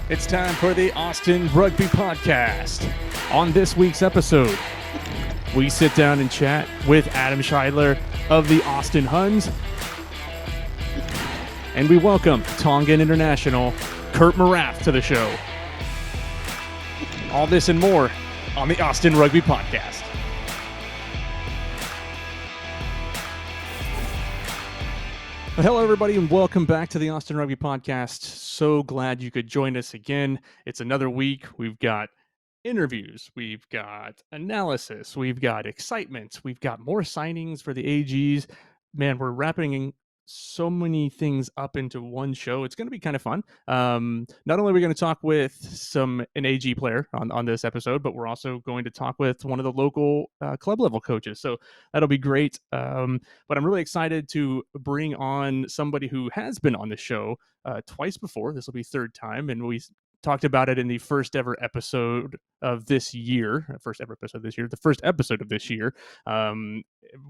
It's time for the Austin Rugby Podcast. On this week's episode, we sit down and chat with Adam Scheidler of the Austin Huns, and we welcome Tongan international Kurt Morath to the show. All this and more on the Austin Rugby Podcast. Well, hello, everybody, and welcome back to the Austin Rugby Podcast. So glad you could join us again. It's another week. We've got interviews, we've got analysis, we've got excitement, we've got more signings for the AGs. Man, we're wrapping so many things up into one show. It's going to be kind of fun. Not only are we going to talk with an AG player on this episode, but we're also going to talk with one of the local club level coaches. So that'll be great. But I'm really excited to bring on somebody who has been on the show twice before. This will be third time, and we talked about it in the first episode of this year,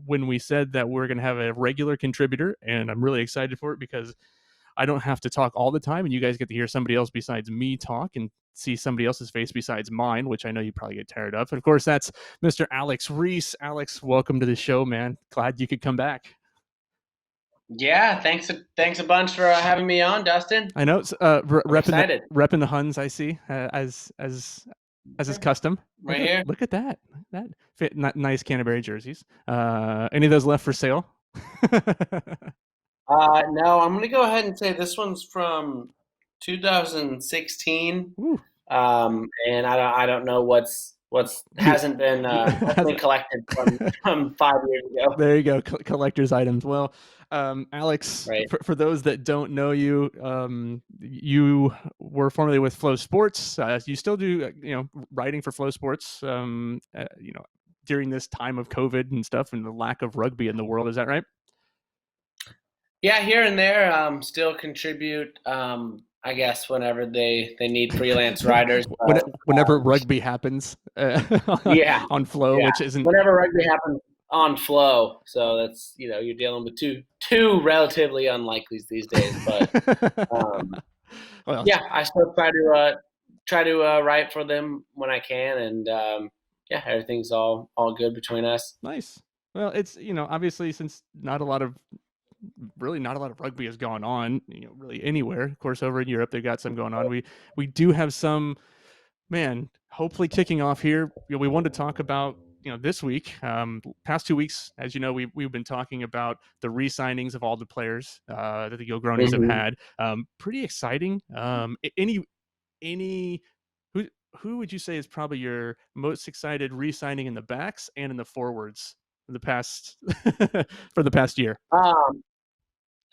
when we said that we're going to have a regular contributor, and I'm really excited for it because I don't have to talk all the time, and you guys get to hear somebody else besides me talk and see somebody else's face besides mine, which I know you probably get tired of. And of course, that's Mr. Alex Rees. Alex, welcome to the show, man. Glad you could come back. Yeah, thanks a bunch for having me on, Dustin. I know, repping the Huns, I see, as is custom. Right here. Look at that. Nice Canterbury jerseys. Any of those left for sale? No, I'm gonna go ahead and say this one's from 2016. And I don't know what's hasn't been collected from 5 years ago. There you go, collector's items. Well, Alex, right. For those that don't know you, you were formerly with Flow Sports. You still do, writing for Flow Sports. During this time of COVID and stuff, and the lack of rugby in the world. Is that right? Yeah, here and there, still contribute. I guess whenever they need freelance writers. Whenever rugby happens, on Flow, which isn't. Whenever rugby happens on Flow, so that's you're dealing with two relatively unlikelies these days. But well, yeah, I still try to write for them when I can, and everything's all good between us. Nice. Well, it's obviously since not a lot of rugby has gone on, really anywhere. Of course, over in Europe, they've got some going on. We do have some, hopefully kicking off here. We wanted to talk about, this week, past 2 weeks, as you know, we've been talking about the re-signings of all the players that the gilgronis have had. Pretty exciting. Who would you say is probably your most excited re-signing in the backs and in the forwards for the past year?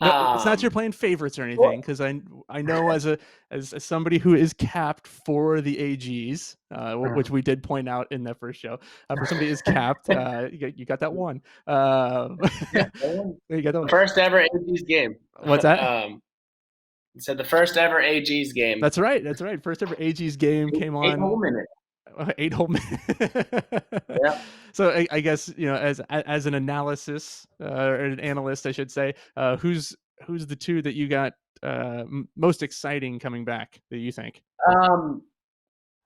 No, it's not your playing favorites or anything, because I know as somebody who is capped for the AGs, which we did point out in that first show, for somebody is capped, you got that one. You got that one. First ever AGs game. What's that? So the first ever AGs game. That's right. First ever AGs game came on. 8 whole minutes. 8 whole minutes. Yeah. So I guess as an analysis or an analyst, I should say, who's the two that you got most exciting coming back that you think?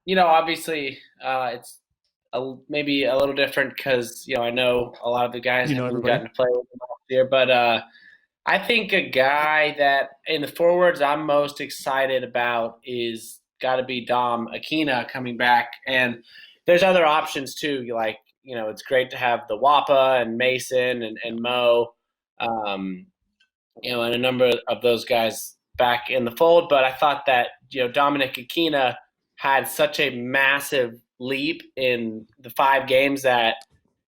Obviously, it's maybe a little different because I know a lot of the guys haven't gotten to play with them last year, but I think a guy that in the forwards I'm most excited about is got to be Dom Akina coming back, and there's other options too. It's great to have the Wapa and Mason and Mo, and a number of those guys back in the fold. But I thought that Dominic Akina had such a massive leap in the 5 games that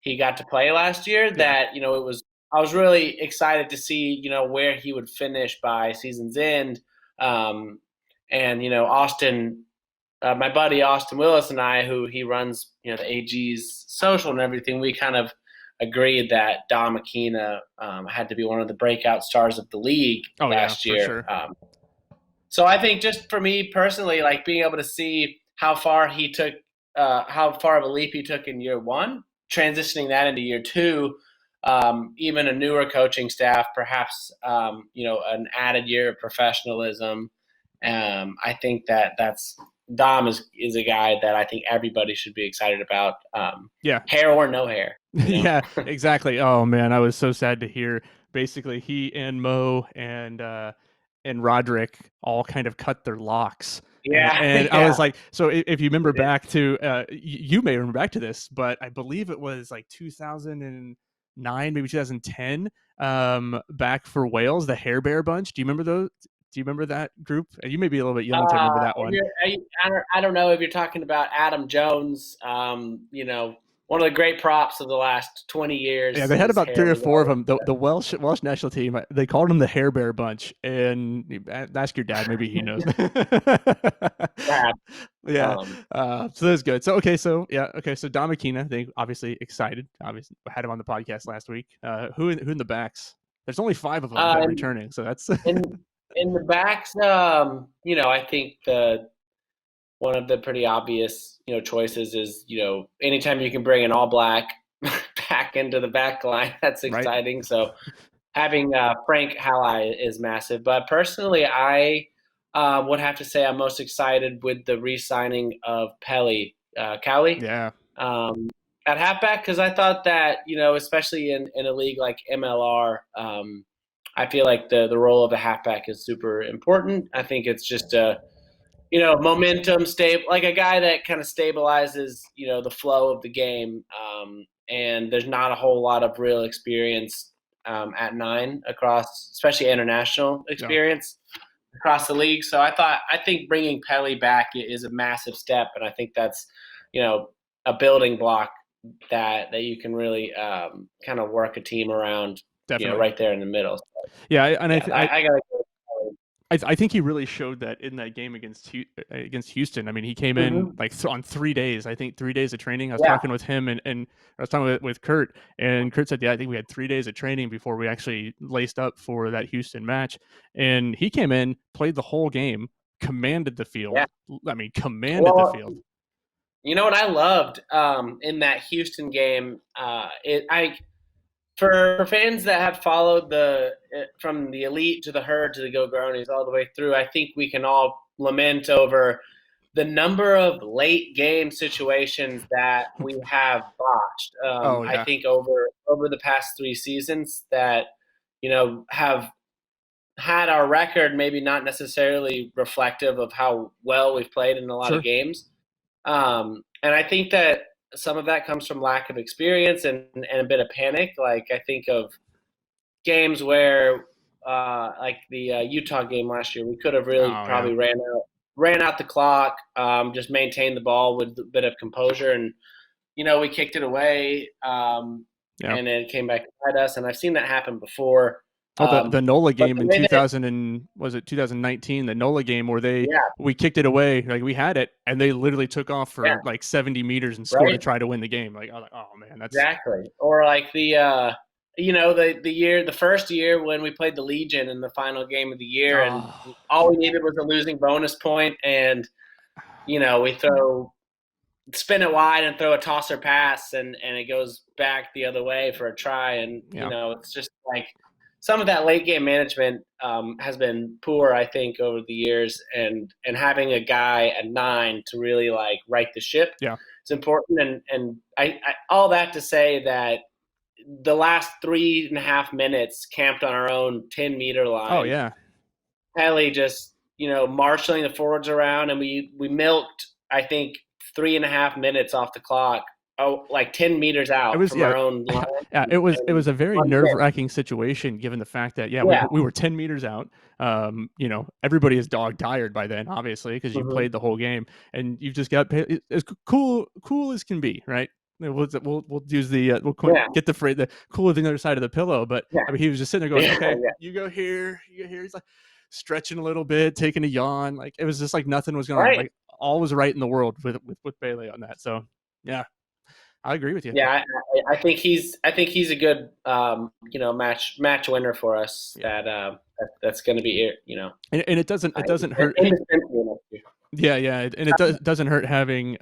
he got to play last year that I was really excited to see where he would finish by season's end. And Austin, my buddy Austin Willis and I, who he runs the AG's social and everything, we kind of agreed that Dom Akina had to be one of the breakout stars of the league last year. Sure. So I think just for me personally, being able to see how far he took, how far of a leap he took in year 1, transitioning that into year 2, even a newer coaching staff, perhaps an added year of professionalism. I think that's Dom is a guy that I think everybody should be excited about. Hair or no hair. Yeah, exactly. Oh man, I was so sad to hear. Basically, he and Mo and Roderick all kind of cut their locks. Yeah, and I was like, so if you remember back to, you may remember back to this, but I believe it was like 2009, maybe 2010, back for Wales, the Hair Bear Bunch. Do you remember those? Do you remember that group? And you may be a little bit young to remember that one. I don't know if you're talking about Adam Jones. One of the great props of the last 20 years. Yeah, they had about 3 or 4 of them. The Welsh national team, they called them the Hair Bear Bunch. And ask your dad, maybe he knows. Yeah. So that's good. So so Dom Aquina, they obviously excited. Obviously, had him on the podcast last week. Who in the backs? There's only 5 of them that are returning, so that's in the backs. I think one of the pretty obvious, choices is, anytime you can bring an all black back into the back line, that's exciting. Right. So having Frank Halley is massive. But personally, I would have to say I'm most excited with the re-signing of Cowley. Yeah. At halfback, because I thought that, especially in a league like MLR, I feel like the role of a halfback is super important. I think it's just momentum, like a guy that kind of stabilizes, the flow of the game. And there's not a whole lot of real experience at 9 across, especially international experience across the league. So I think bringing Pelly back is a massive step. And I think that's, a building block that you can really kind of work a team around. Definitely. Right there in the middle. So, yeah. And I gotta go. I think he really showed that in that game against Houston. I mean, he came in like on 3 days. I think 3 days of training. I was talking with him and I was talking with Kurt, and Kurt said, "Yeah, I think we had 3 days of training before we actually laced up for that Houston match." And he came in, played the whole game, commanded the field. Yeah. I mean, commanded the field. You know what I loved in that Houston game? For fans that have followed from the elite to the herd to the gilgronis all the way through, I think we can all lament over the number of late game situations that we have botched. I think over the past 3 seasons that, have had our record maybe not necessarily reflective of how well we've played in a lot of games. And I think that some of that comes from lack of experience and a bit of panic. Like I think of games where, like the Utah game last year, we could have really probably ran out the clock, just maintained the ball with a bit of composure, and we kicked it away, and it came back to bite us. And I've seen that happen before. The NOLA game in 2019, the NOLA game where we kicked it away, like we had it, and they literally took off for like 70 meters and scored to try to win the game. Like I was like, oh man, that's exactly. Or like the the first year when we played the Legion in the final game of the year, and all we needed was a losing bonus point, and we spin it wide and throw a tosser pass, and it goes back the other way for a try, and it's just like. Some of that late game management has been poor, I think, over the years, and having a guy at 9 to really like right the ship is important. And I all that to say that the last 3.5 minutes camped on our own 10-meter line. Oh yeah, Pelly just marshaling the forwards around, and we milked I think 3.5 minutes off the clock. Like 10 meters out from our own line. Yeah, it was a very nerve-wracking situation given the fact that we were 10 meters out. Everybody is dog-tired by then, obviously, because you played the whole game, and you've just got as cool as can be, right? We'll use the get the cooler than the other side of the pillow, but I mean, he was just sitting there going, okay, you go here. He's like stretching a little bit, taking a yawn. Like it was just like nothing was going on. Like all was right in the world with Bailey on that. So yeah. I agree with you. Yeah, I think he's a good match winner for us. That's going to be and it doesn't hurt. Yeah, and it doesn't hurt having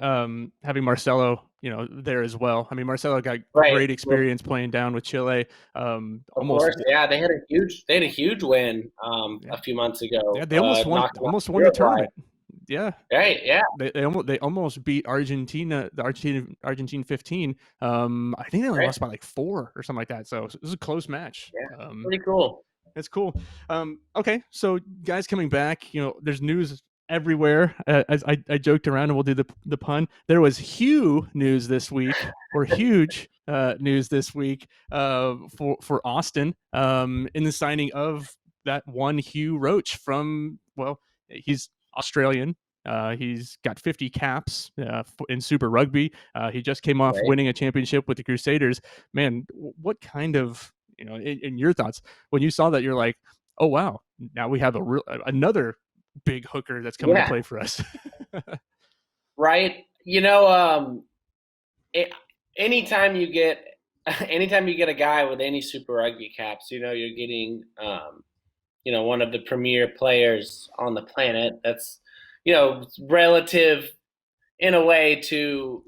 Marcelo there as well. I mean, Marcelo got Right. great experience playing down with Chile. Of course, yeah, they had a huge win a few months ago. Yeah, they almost won the tournament. Yeah. Right. Yeah. They almost beat Argentina. The Argentina 15. I think they only lost by like 4 or something like that. So it was a close match. Yeah. Pretty cool. That's cool. Okay, so guys coming back, there's news everywhere. As I joked around, and we'll do the pun. There was huge news this week, or huge news this week for Austin in the signing of that one Hugh Roach from, he's Australian. He's got 50 caps in Super Rugby. He just came off winning a championship with the Crusaders. Man, what kind of, in your thoughts, when you saw that, you're like, oh, wow, now we have another big hooker that's coming to play for us. Right. Anytime you get a guy with any Super Rugby caps, you're getting, one of the premier players on the planet. That's, relative in a way to,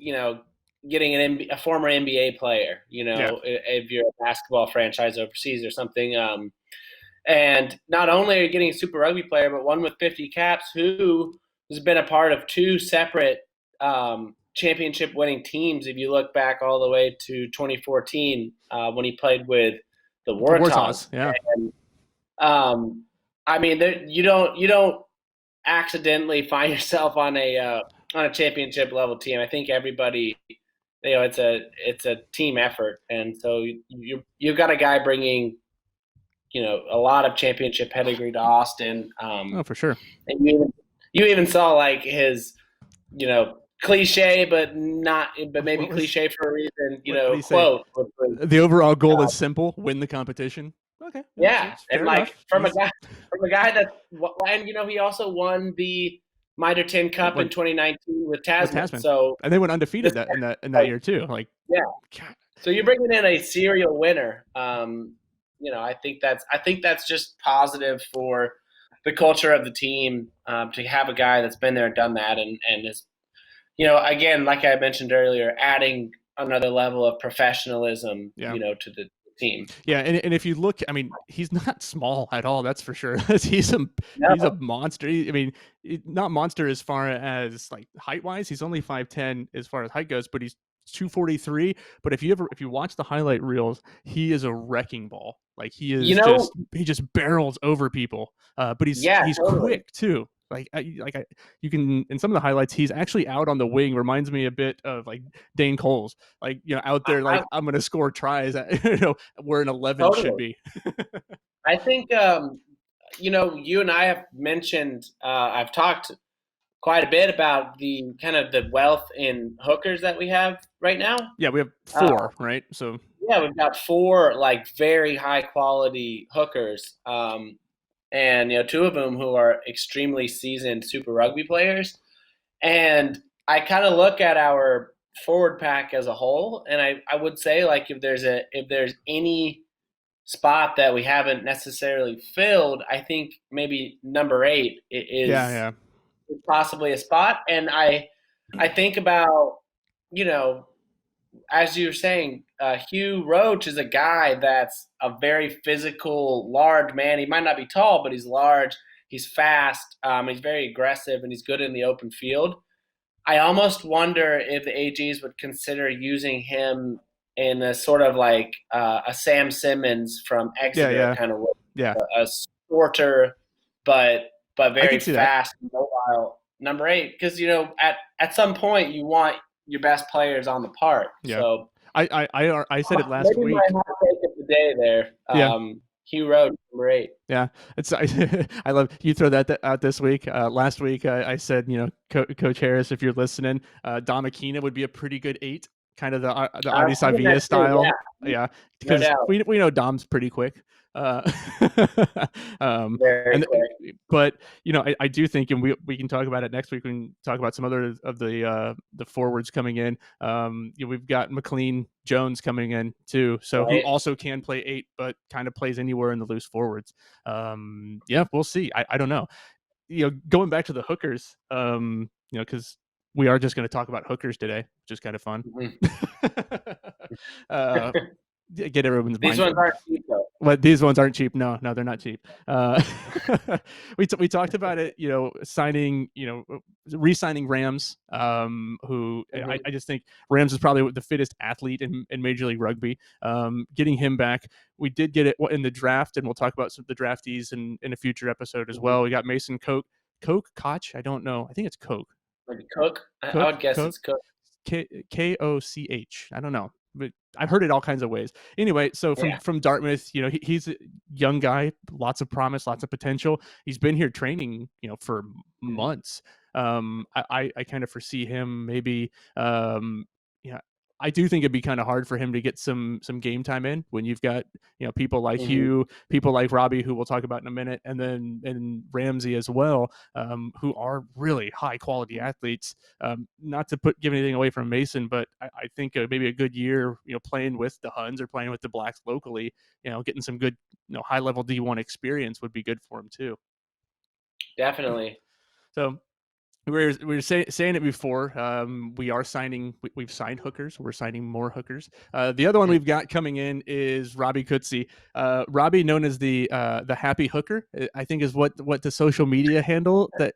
getting a former NBA player, if you're a basketball franchise overseas or something. And not only are you getting a Super Rugby player, but one with 50 caps who has been a part of 2 separate championship winning teams. If you look back all the way to 2014 when he played with the Warthogs. Yeah. And, I mean, you don't accidentally find yourself on a championship level team. I think everybody, it's a team effort, and so you've got a guy bringing, a lot of championship pedigree to Austin. For sure. And you even saw like his, cliche, but maybe cliche for a reason. Quote. The overall goal is simple: win the competition. Okay. Yeah, and like from a guy that, and he also won the Mitre 10 Cup in 2019 with Tasman. So, and they went undefeated in that year too. Like, yeah. God. So you're bringing in a serial winner. I think that's just positive for the culture of the team to have a guy that's been there and done that, and is, again, like I mentioned earlier, adding another level of professionalism, to the team. Yeah, and if you look, I mean, he's not small at all. That's for sure. He's a monster. I mean, not monster as far as like height wise. He's only 5'10" as far as height goes, but he's 243. But if you watch the highlight reels, he is a wrecking ball. Like he is he just barrels over people. But he's totally quick too. You can, in some of the highlights, he's actually out on the wing. Reminds me a bit of like Dane Coles, like, out there, like, I'm going to score tries at, where an 11 should be. I think, you and I have mentioned, I've talked quite a bit about the kind of the wealth in hookers that we have right now. Yeah, we have 4, right? So yeah, we've got 4 like very high quality hookers. And 2 of them who are extremely seasoned Super Rugby players. And I kind of look at our forward pack as a whole, and I would say, like, if there's any spot that we haven't necessarily filled, I think maybe number 8 is possibly a spot. And I think about, as you were saying, Hugh Roach is a guy that's a very physical, large man. He might not be tall, but he's large. He's fast. He's very aggressive, and he's good in the open field. I almost wonder if the AGs would consider using him in a sort of like a Sam Simmons from Exeter kind of way. Yeah. A shorter, but very fast, mobile number 8. Because, at some point you want your best players on the park. Yeah. So I said it last week. My hot take of the day there. Hugh Roach, number 8. Yeah, I love you throw that out this week. Last week I said, Coach Harris, if you're listening, Dom Aquina would be a pretty good 8, kind of the Adi Savia style. Yeah, because we know Dom's pretty quick. But I do think, and we can talk about it next week. We can talk about some other of the forwards coming in. We've got McLean Jones coming in too, so who also can play 8, but kind of plays anywhere in the loose forwards. We'll see. I don't know. Going back to the hookers, because we are just going to talk about hookers today, which is kind of fun. Get everyone's These ones aren't cheap though. But these ones aren't cheap. No, they're not cheap. We talked about it, signing, re-signing Rams, who I just think Rams is probably the fittest athlete in Major League Rugby. Getting him back, we did get it in the draft, and we'll talk about some of the draftees in a future episode as well. We got Mason Koch, Koch. I don't know. I think it's Koch. Maybe Cook. I would guess it's Cook. Koch. I don't know, but I've heard it all kinds of ways. Anyway, so from Dartmouth, he's a young guy, lots of promise, lots of potential. He's been here training, for months. I kind of foresee him maybe, I do think it'd be kind of hard for him to get some game time in when you've got, people like Hugh, people like Robbie, who we'll talk about in a minute, and Ramsey as well, who are really high quality athletes. Not to give anything away from Mason, but I think maybe a good year, playing with the Huns or playing with the Blacks locally, getting some good, high level D1 experience would be good for him too. Definitely. So we were saying it before. We are signing. We've signed hookers. We're signing more hookers. The other one we've got coming in is Robbie Coetzee. Robbie, known as the Happy Hooker, I think is what the social media handle that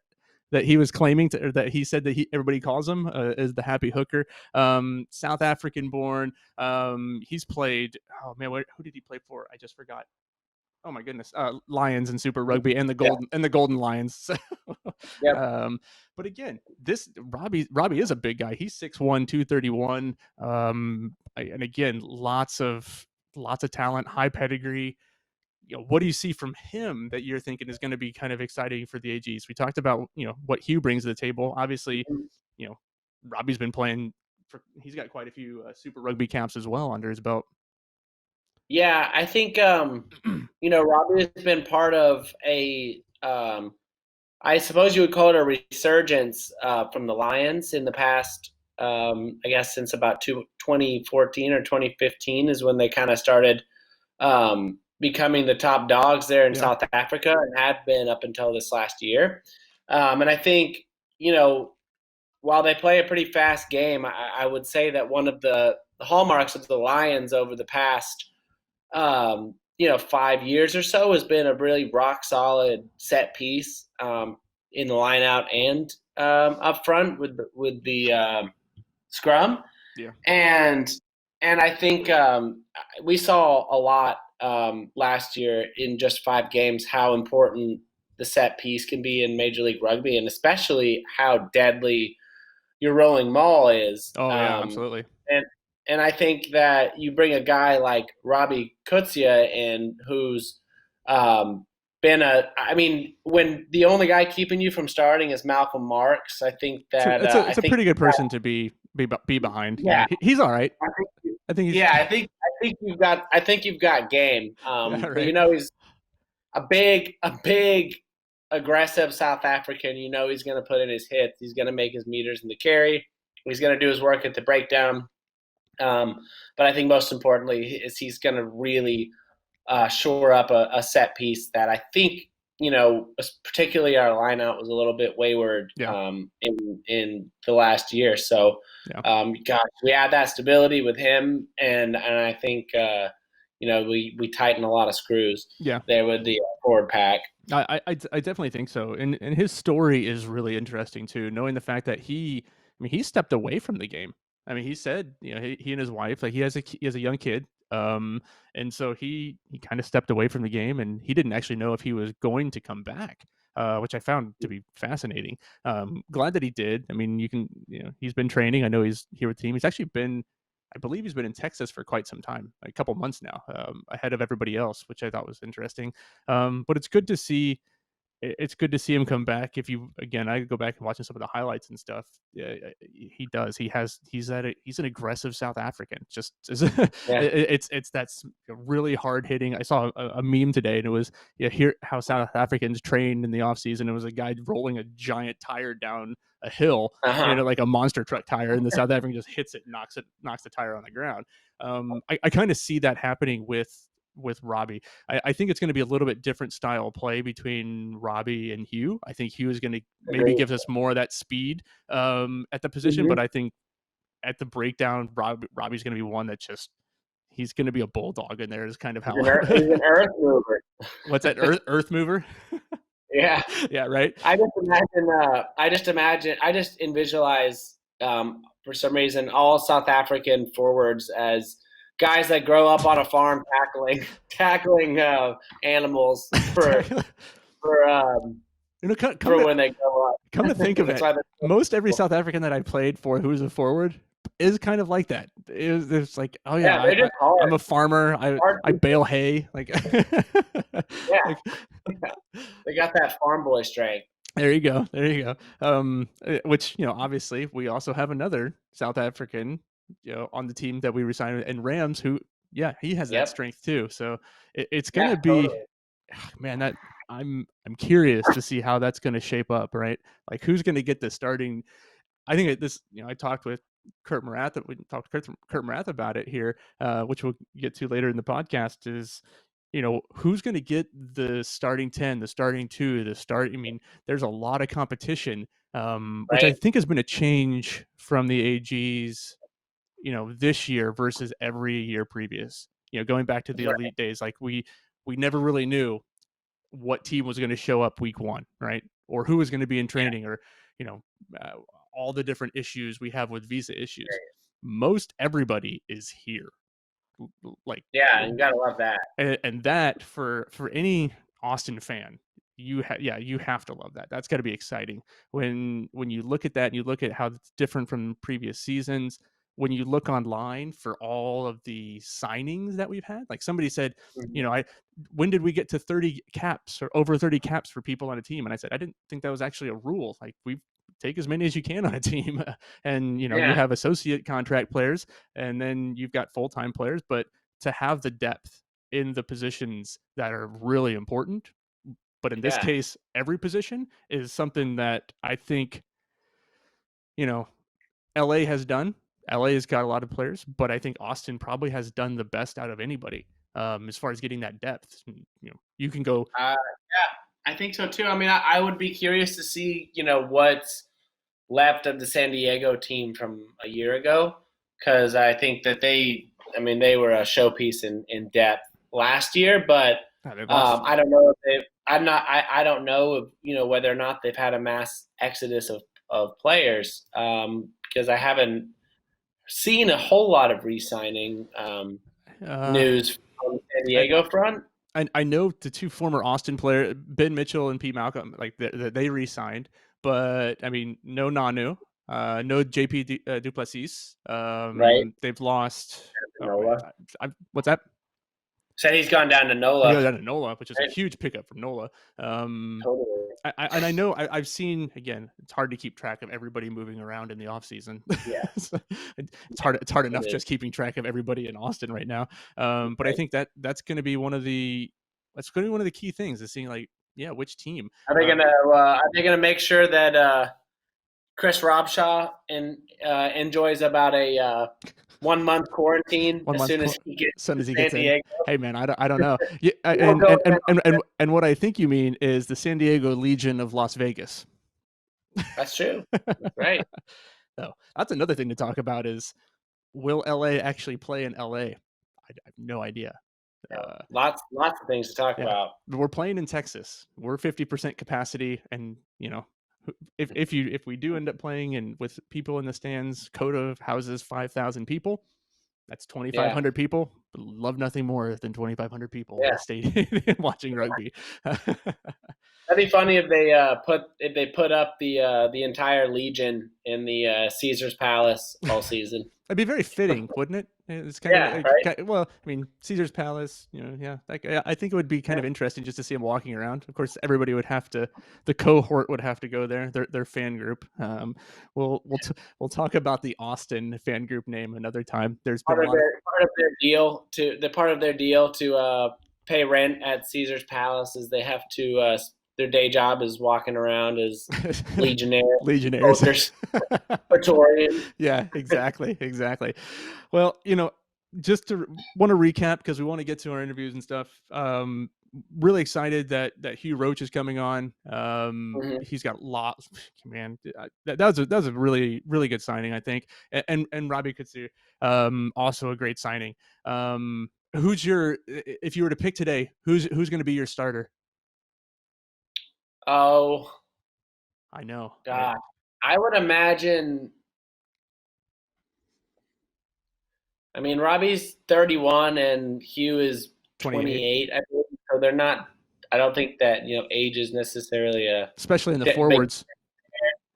he was claiming to, or that he said that everybody calls him is the Happy Hooker. South African born. He's played. Oh man, who did he play for? I just forgot. Oh my goodness, Lions and Super Rugby and the Golden Lions. But again, this Robbie is a big guy. He's 6'1", 231. And again, lots of talent, high pedigree. What do you see from him that you're thinking is going to be kind of exciting for the AGs? We talked about, what Hugh brings to the table. Obviously, Robbie's been playing he's got quite a few Super Rugby caps as well under his belt. Yeah, I think Robbie has been part of a I suppose you would call it a resurgence from the Lions in the past. I guess since about 2014 or 2015 is when they kind of started becoming the top dogs there in South Africa, and had been up until this last year. And I think while they play a pretty fast game, I would say that one of the hallmarks of the Lions over the past 5 years or so has been a really rock solid set piece in the line out and up front with the scrum. Yeah. And I think we saw a lot last year in just 5 games how important the set piece can be in Major League Rugby, and especially how deadly your rolling maul is. Oh yeah, absolutely. And I think that you bring a guy like Robbie Coetzee in, who's been when the only guy keeping you from starting is Malcolm Marks, I think that it's a pretty good person to be behind. Yeah, he's all right. I think you've got game. Right. But he's a big aggressive South African. He's going to put in his hits. He's going to make his meters in the carry. He's going to do his work at the breakdown. But I think most importantly is he's going to really shore up a set piece that I think, particularly our lineout was a little bit wayward in the last year. So, we had that stability with him, and I think we tighten a lot of screws there with the forward pack. I definitely think so, and his story is really interesting too, knowing the fact that he stepped away from the game. I mean, he said, he and his wife, like he has a young kid. And so he kind of stepped away from the game, and he didn't actually know if he was going to come back, which I found to be fascinating. Glad that he did. I mean, he's been training. I know he's here with the team. I believe he's been in Texas for quite some time, a couple months now, ahead of everybody else, which I thought was interesting. But it's good to see. It's good to see him come back. I go back and watching some of the highlights and stuff. He does. He's an aggressive South African. That's really hard hitting. I saw a meme today, and it was here how South Africans train in the off season. It was a guy rolling a giant tire down a hill, like a monster truck tire, and the South African just hits it, knocks the tire on the ground. I kind of see that happening with with Robbie. I think it's going to be a little bit different style of play between Robbie and Hugh. I think Hugh is going to maybe give us more of that speed at the position, but I think at the breakdown, Robbie's going to be one that he's going to be a bulldog in there. Is kind of how he's an earth mover. What's that? Earth mover? Yeah. Yeah. Right. I just visualize for some reason all South African forwards as guys that grow up on a farm tackling animals for when they grow up. Come to think of it, most every South African that I played for who's a forward is kind of like that. It's like, oh yeah, I'm a farmer. I bale hay. Like, yeah, they got that farm boy strength. There you go. Which, obviously we also have another South African, on the team that we resigned, and Rams, who, he has that strength too. So it's going to be, totally. Man, that I'm curious to see how that's going to shape up, right? Like, who's going to get the starting. I think this, I talked with Kurt Morath. We talked to Kurt Morath about it here, which we'll get to later in the podcast. Is who's going to get the starting 10, the starting 2, I mean, there's a lot of competition, which I think has been a change from the AGs, this year versus every year previous. Going back to the elite days, like we never really knew what team was going to show up week 1, right? Or who was going to be in training, or all the different issues we have with visa issues. Most everybody is here. Like, you gotta love that. And that for any Austin fan, you have to love that. That's got to be exciting when you look at that and you look at how it's different from previous seasons. When you look online for all of the signings that we've had, like somebody said, when did we get to 30 caps or over 30 caps for people on a team? And I said, I didn't think that was actually a rule. Like, we take as many as you can on a team, and you have associate contract players, and then you've got full-time players. But to have the depth in the positions that are really important, but in this case, every position, is something that I think, LA has done. LA has got a lot of players, but I think Austin probably has done the best out of anybody as far as getting that depth. You can go. I think so too. I mean, I would be curious to see, what's left of the San Diego team from a year ago, because I think that they were a showpiece in depth last year, but I don't know if I don't know if, whether or not they've had a mass exodus of players, because I haven't seen a whole lot of re-signing news from San Diego front. I know the two former Austin players, Ben Mitchell and Pete Malcolm, like they re-signed, but I mean, no Nanu, no JP Duplessis. They've lost. What's that? Said he's gone down to NOLA. Down to NOLA, which is a huge pickup from NOLA. Totally. I know I've seen, again, it's hard to keep track of everybody moving around in the off season. Yeah, it's hard enough just keeping track of everybody in Austin right now. But I think that's going to be one of the key things, is seeing, like, which team are they gonna make sure that Chris Robshaw enjoys about a 1 month quarantine as soon as he gets in. Hey man, I don't know. And what I think you mean is the San Diego Legion of Las Vegas. That's true. Right. So that's another thing to talk about, is, will LA actually play in LA? I have no idea. Lots of things to talk about. We're playing in Texas. We're 50% capacity, and if we do end up playing and with people in the stands, Coda houses 5,000 people. That's 2,500 people. Love nothing more than 2,500 people in the stadium watching rugby. That'd be funny if they put up the entire Legion in the Caesar's Palace all season. That'd be very fitting, wouldn't it? It's kind of right? Well, I mean, Caesar's Palace, I think it would be kind of interesting just to see them walking around. Of course, everybody would have to, the cohort would have to go there, their fan group. We'll talk about the Austin fan group name another time. There's been part of their deal to pay rent at Caesar's Palace is they have to their day job is walking around as legionnaires, Praetorian. Yeah, exactly. Well, just to want to recap because we want to get to our interviews and stuff. Really excited that Hugh Roach is coming on. He's got lots. Man, that was a really good signing, I think. And Robbie Kutsu, also a great signing. Who's your, if you were to pick today, who's going to be your starter? Oh, I know. God, right? I would imagine. I mean, Robbie's 31 and Hugh is 28. I believe. So they're not. I don't think that age is necessarily especially in the forwards.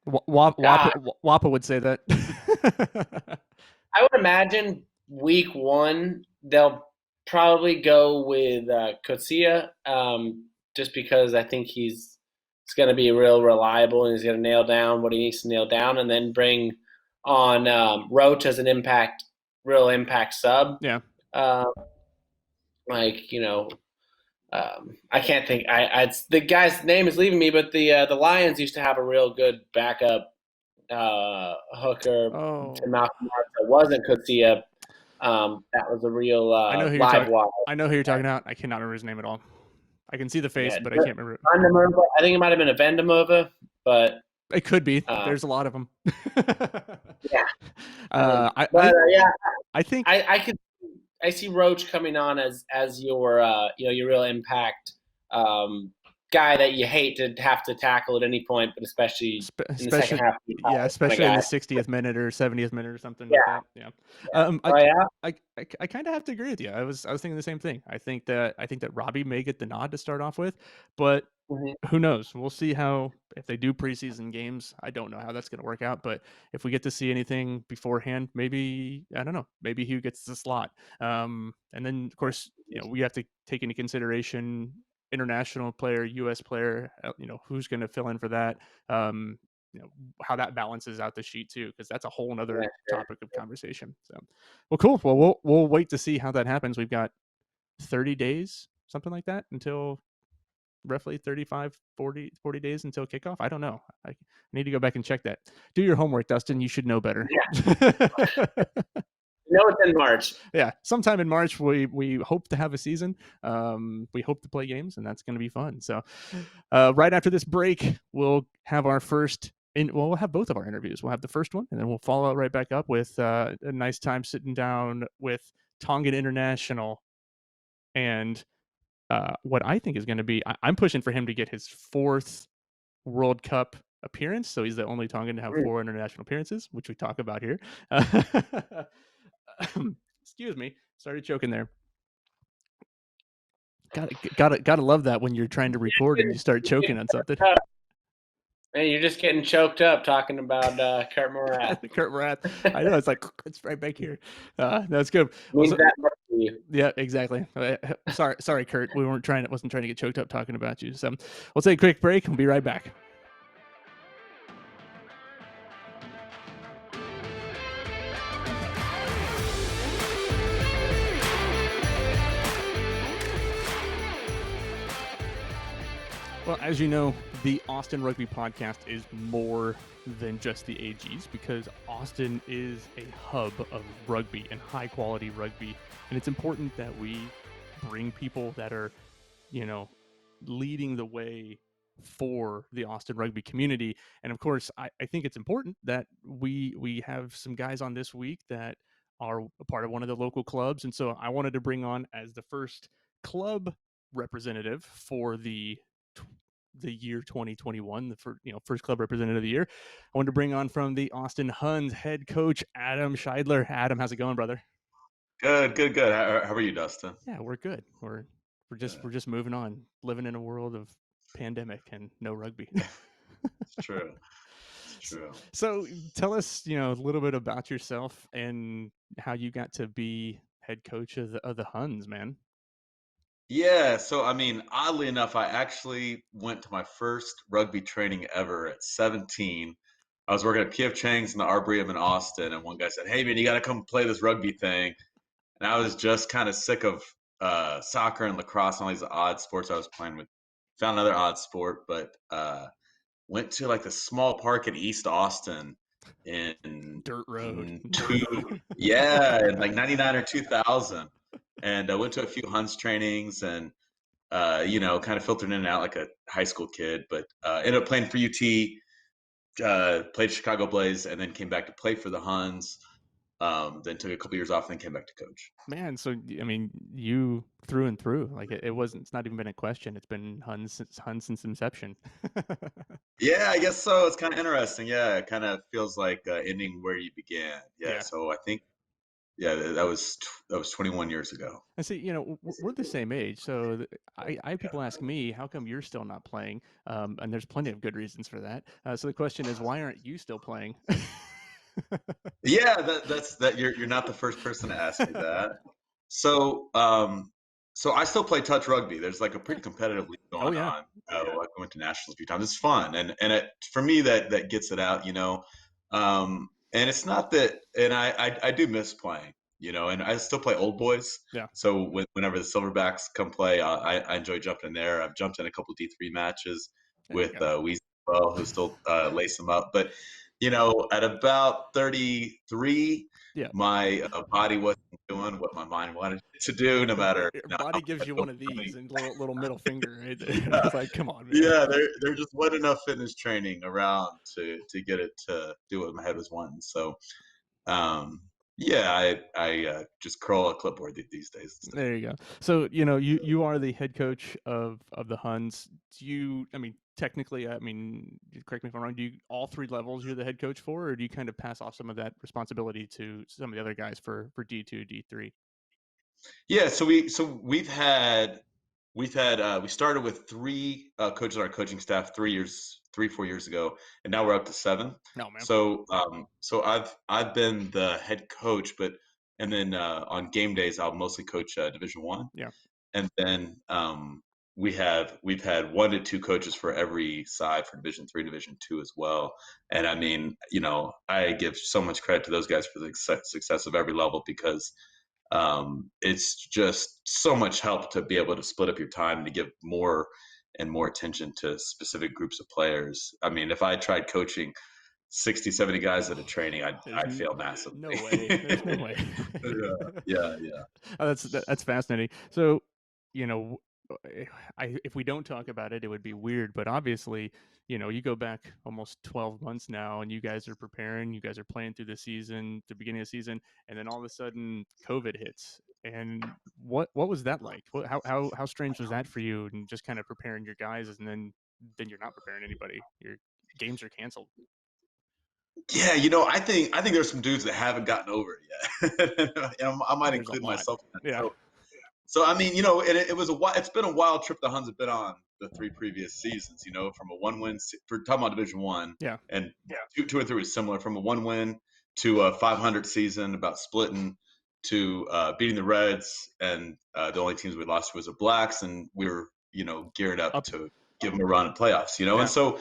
Wappa would say that. I would imagine week 1 they'll probably go with Kutsia, just because I think he's going to be real reliable and he's going to nail down what he needs to nail down, and then bring on Roach as an real impact sub. Yeah. I can't think. The guy's name is leaving me, but the Lions used to have a real good backup hooker to Malcolm Marks that wasn't Kutsia. That was a real live wire. I know who you're talking about. I cannot remember his name at all. I can see the face, but I can't remember. I think it might have been a Vendamova, but it could be. There's a lot of them. Yeah. I think I see Roach coming on as your your real impact guy that you hate to have to tackle at any point, but especially in the second half. Yeah, especially in the 60th minute or 70th minute or something like that. Yeah. I kind of have to agree with you. I was thinking the same thing. I think that Robbie may get the nod to start off with, but who knows? We'll see if they do preseason games. I don't know how that's going to work out, but if we get to see anything beforehand, maybe, I don't know, maybe Hugh gets the slot. And then of course, we have to take into consideration international player, U.S. player, who's going to fill in for that. How that balances out the sheet too, because that's a whole nother topic of conversation. So, well, cool. Well, we'll wait to see how that happens. We've got 30 days, something like that, until roughly 35, 40 days until kickoff. I don't know. I need to go back and check that. Do your homework, Dustin. You should know better. Yeah. It's in March. Yeah, sometime in March we hope to have a season. We hope to play games, and that's going to be fun. So, right after this break, we'll have our first. We'll have both of our interviews. We'll have the first one, and then we'll follow right back up with a nice time sitting down with Tongan International, and what I think is going to be. I'm pushing for him to get his 4th World Cup appearance. So he's the only Tongan to have 4 international appearances, which we talk about here. Excuse me, started choking there. Gotta love that when you're trying to record and you start choking on something. Man, you're just getting choked up talking about Kurt Morath. Kurt Morath. I know, it's like it's right back here. That's good. Yeah, exactly. Sorry, Kurt. We wasn't trying to get choked up talking about you. So we'll take a quick break and we'll be right back. Well, as you know, the Austin Rugby Podcast is more than just the AGs, because Austin is a hub of rugby and high-quality rugby, and it's important that we bring people that are, leading the way for the Austin rugby community. And of course, I think it's important that we have some guys on this week that are a part of one of the local clubs, and so I wanted to bring on, as the first club representative for the year 2021, the first club representative of the year, I wanted to bring on from the Austin Huns head coach Adam Scheidler. Adam, how's it going, brother? Good. How are you, Dustin? Yeah, we're good. We're just moving on, living in a world of pandemic and no rugby. It's true. So tell us, a little bit about yourself and how you got to be head coach of the Huns, man. Yeah, so oddly enough, I actually went to my first rugby training ever at 17. I was working at P.F. Chang's in the Arboretum in Austin, and one guy said, "Hey, man, you got to come play this rugby thing." And I was just kind of sick of soccer and lacrosse and all these odd sports I was playing with. Found another odd sport, but went to like the small park in East Austin in Dirt road. in like 99 or 2000. And I went to a few Huns trainings and, kind of filtered in and out like a high school kid, but ended up playing for UT, played Chicago Blaze, and then came back to play for the Huns. Then took a couple years off and then came back to coach. Man, so I mean, you through and through, like it's not even been a question. It's been Huns since inception. Yeah, I guess so. It's kind of interesting. Yeah, it kind of feels like ending where you began. Yeah. So I think, that was 21 years ago. I see. We're the same age, so I have people ask me, how come you're still not playing? And there's plenty of good reasons for that. So the question is, why aren't you still playing? Yeah, that's you're not the first person to ask me that. So I still play touch rugby. There's like a pretty competitive league going on. I went to nationals a few times. It's fun, and for me that gets it out, and it's not that, and I do miss playing, and I still play old boys. Yeah. So whenever the Silverbacks come play, I enjoy jumping in there. I've jumped in a couple of D3 matches with Weezy, who still lace them up, but. At about 33, my body wasn't doing what my mind wanted it to do, no matter. Your body gives you one of these and little middle finger. Right? It's like, come on, man. Yeah, there just wasn't enough fitness training around to get it to do what my head was wanting. So, I just curl a clipboard these days. There you go. So, you are the head coach of the Huns. Technically, correct me if I'm wrong, do you all three levels you're the head coach for, or do you kind of pass off some of that responsibility to some of the other guys for D2, D3? Yeah, so we started with three coaches on our coaching staff 4 years ago, and now we're up to 7. No, man. So I've been the head coach, and then on game days I'll mostly coach Division 1. Yeah. And then we've had 1 to 2 coaches for every side for Division 3, Division 2 as well. And I mean, I give so much credit to those guys for the success of every level, because it's just so much help to be able to split up your time and to give more and more attention to specific groups of players. I mean, if I tried coaching 60, 70 guys at a training, I'd fail massively. No way. There's no way. Yeah. Oh, that's fascinating. So, if we don't talk about it, it would be weird. But obviously, you go back almost 12 months now, and you guys are preparing. You guys are playing through the season, the beginning of the season, and then all of a sudden, COVID hits. And what was that like? How strange was that for you? And just kind of preparing your guys, and then you're not preparing anybody. Your games are canceled. Yeah, I think there's some dudes that haven't gotten over it yet. I might include myself in that. Yeah. So I mean, it's been a wild trip the Huns have been on the 3 previous seasons. From a 1-win for talking about Division 1, and 2 and 3 was similar, from a 1-win to a 500 season, about splitting, to beating the Reds, and the only teams we lost to was the Blacks, and we were geared up to give them a run in playoffs. And so.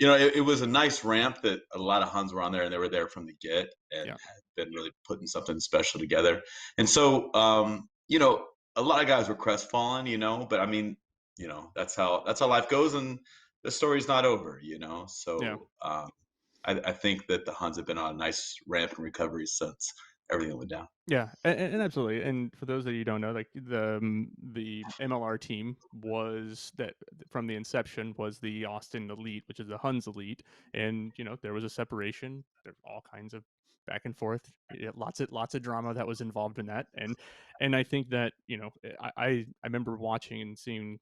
It was a nice ramp that a lot of Huns were on there, and they were there from the get, and had been really putting something special together. And so, a lot of guys were crestfallen, but I mean, that's how life goes, and the story's not over, So I think that the Huns have been on a nice ramp and recovery since everything went down. Yeah, and absolutely. And for those that you don't know, like the MLR team was that from the inception was the Austin Elite, which is the Huns Elite, and there was a separation. There's all kinds of back and forth, lots of drama that was involved in that, and I think that I remember watching and seeing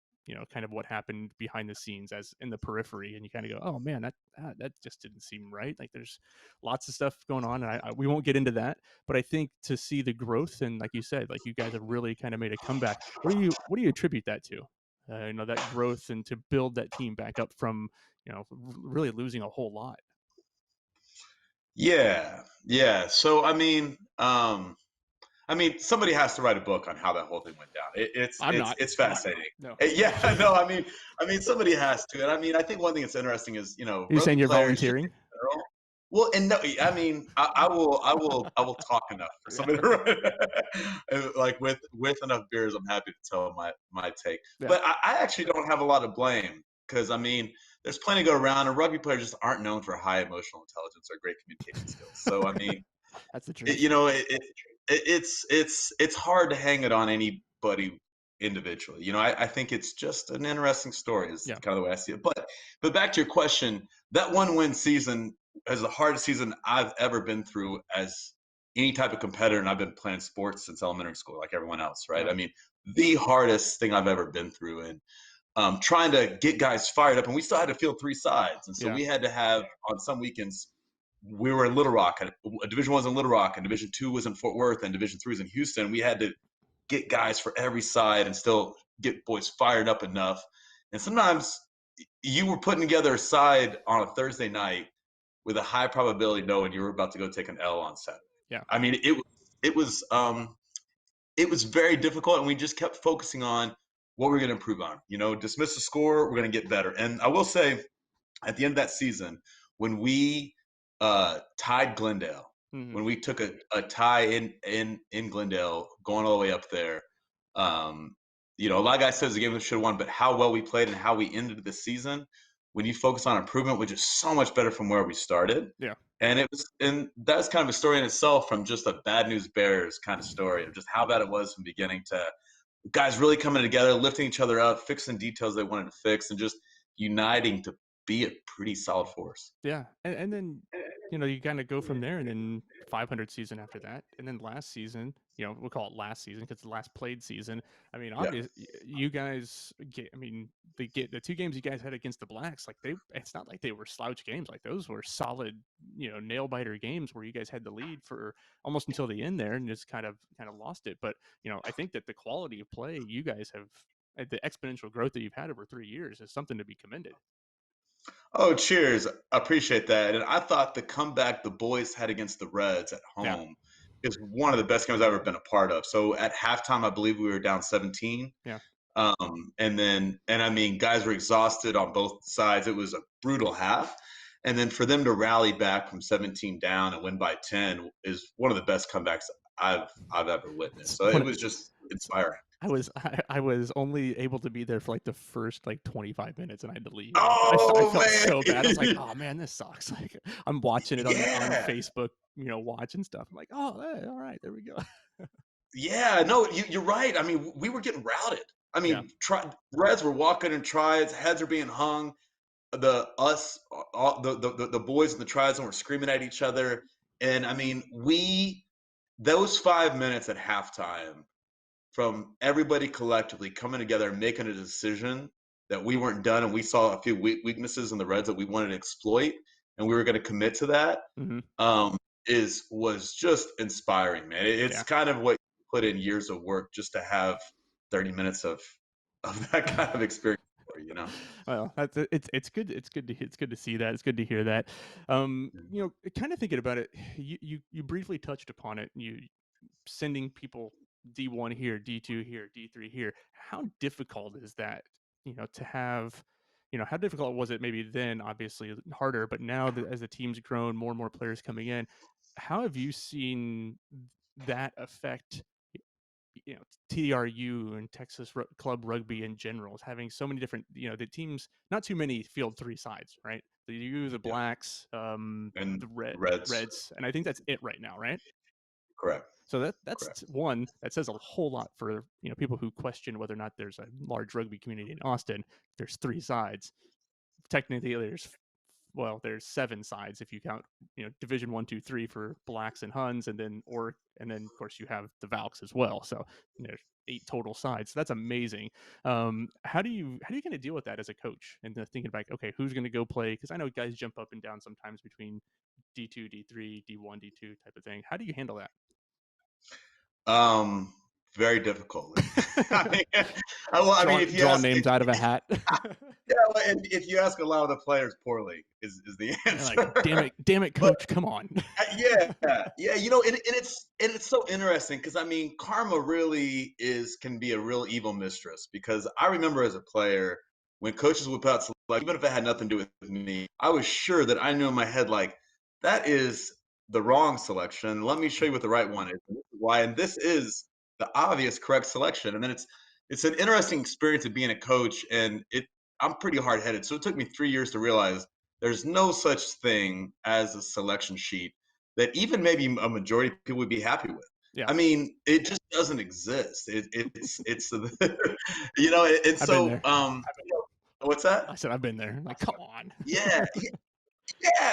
kind of what happened behind the scenes as in the periphery, and you kind of go, oh man, that just didn't seem right. Like there's lots of stuff going on, and we won't get into that, but I think to see the growth, and like you said, like you guys have really kind of made a comeback. What do you attribute that to? That growth, and to build that team back up from really losing a whole lot. Yeah. So I mean, somebody has to write a book on how that whole thing went down. It's fascinating. No. Yeah, no, I mean, somebody has to. And I mean, I think one thing that's interesting is, You're saying you're volunteering? Well, and no, I mean, I will talk enough for somebody to write. Like with enough beers, I'm happy to tell my take. Yeah. But I actually don't have a lot of blame, because I mean, there's plenty to go around, and rugby players just aren't known for high emotional intelligence or great communication skills. So I mean, that's the truth. It's hard to hang it on anybody individually. I think it's just an interesting story is kind of the way I see it. But back to your question, that 1-win season is the hardest season I've ever been through as any type of competitor, and I've been playing sports since elementary school, like everyone else, right? Yeah. I mean, the hardest thing I've ever been through, and trying to get guys fired up, and we still had to field 3 sides, and so we had to have on some weekends. We were in Little Rock, Division 1 was in Little Rock, and Division 2 was in Fort Worth, and Division 3 was in Houston. We had to get guys for every side and still get boys fired up enough. And sometimes you were putting together a side on a Thursday night with a high probability knowing you were about to go take an L on Saturday. Yeah. I mean, it was very difficult, and we just kept focusing on what we're going to improve on. Dismiss the score, we're going to get better. And I will say, at the end of that season, when we tied Glendale, when we took a tie in Glendale, going all the way up there, a lot of guys says the game we should have won, but how well we played and how we ended the season, when you focus on improvement, which is so much better from where we started. Yeah. And that's kind of a story in itself, from just a bad news bears kind of story of just how bad it was from beginning to guys really coming together, lifting each other up, fixing details they wanted to fix, and just uniting to be a pretty solid force. Yeah. And then, you kind of go from there, and then 500 season after that. And then last season, we'll call it last season because it's the last played season. I mean, obviously you guys the 2 games you guys had against the Blacks, like it's not like they were slouch games. Like those were solid, nail biter games where you guys had the lead for almost until the end there and just kind of lost it. But, I think that the quality of play you guys have, the exponential growth that you've had over 3 years is something to be commended. Oh, cheers. Appreciate that. And I thought the comeback the boys had against the Reds at home is one of the best games I've ever been a part of. So at halftime, I believe we were down 17. Yeah. And I mean, guys were exhausted on both sides. It was a brutal half. And then for them to rally back from 17 down and win by 10 is one of the best comebacks I've ever witnessed. So it was just inspiring. I was only able to be there for like the first 25 minutes, and I had to leave. Oh, I felt man. so bad. I was like, oh man, this sucks. Like I'm watching it on Facebook, watching stuff. I'm like, oh, hey, all right, there we go. Yeah, no, you're right. I mean, we were getting routed. I mean, Reds were walking in triads, heads are being hung. The boys in the triads were screaming at each other, and I mean, those 5 minutes at halftime, from everybody collectively coming together and making a decision that we weren't done, and we saw a few weaknesses in the Reds that we wanted to exploit, and we were going to commit to that. Was just inspiring, man. It's kind of what you put in years of work just to have 30 minutes of that kind of experience. Well, it's good. It's good to see that. It's good to hear that. Kind of thinking about it, you briefly touched upon it. You sending people D1 here, D2 here, D3 here. How difficult is that? To have, how difficult was it maybe then? Obviously harder, but now that as the team's grown, more and more players coming in, how have you seen that affect? TRU and Texas Club Rugby in general is having so many different, the teams, not too many field 3 sides, right? The U, the Blacks, and the Reds, and I think that's it right now, right? Correct. So that's one that says a whole lot for people who question whether or not there's a large rugby community in Austin. There's 3 sides. Technically, there's 7 sides if you count Division 1, 2, 3 for Blacks and Huns, and then of course you have the Valks as well. So there's 8 total sides. So that's amazing. How do you kind of deal with that as a coach and thinking about, okay, who's going to go play? Because I know guys jump up and down sometimes between D2, D3, D1, D2 type of thing. How do you handle that? Very difficult. If you draw names out of a hat. And if you ask a lot of the players poorly, is the answer. Like, damn it, coach, come on. And it's so interesting because I mean, karma really can be a real evil mistress. Because I remember as a player, when coaches would put out select, even if it had nothing to do with me, I was sure that I knew in my head, like, that is the wrong selection. Let me show you what the right one is. And this is why, and this is the obvious correct selection. And then it's an interesting experience of being a coach, and I'm pretty hard-headed. So it took me 3 years to realize there's no such thing as a selection sheet that even maybe a majority of people would be happy with. Yeah. I mean, it just doesn't exist. It's you know, and so what's that? I said I've been there. Like, come on. Yeah.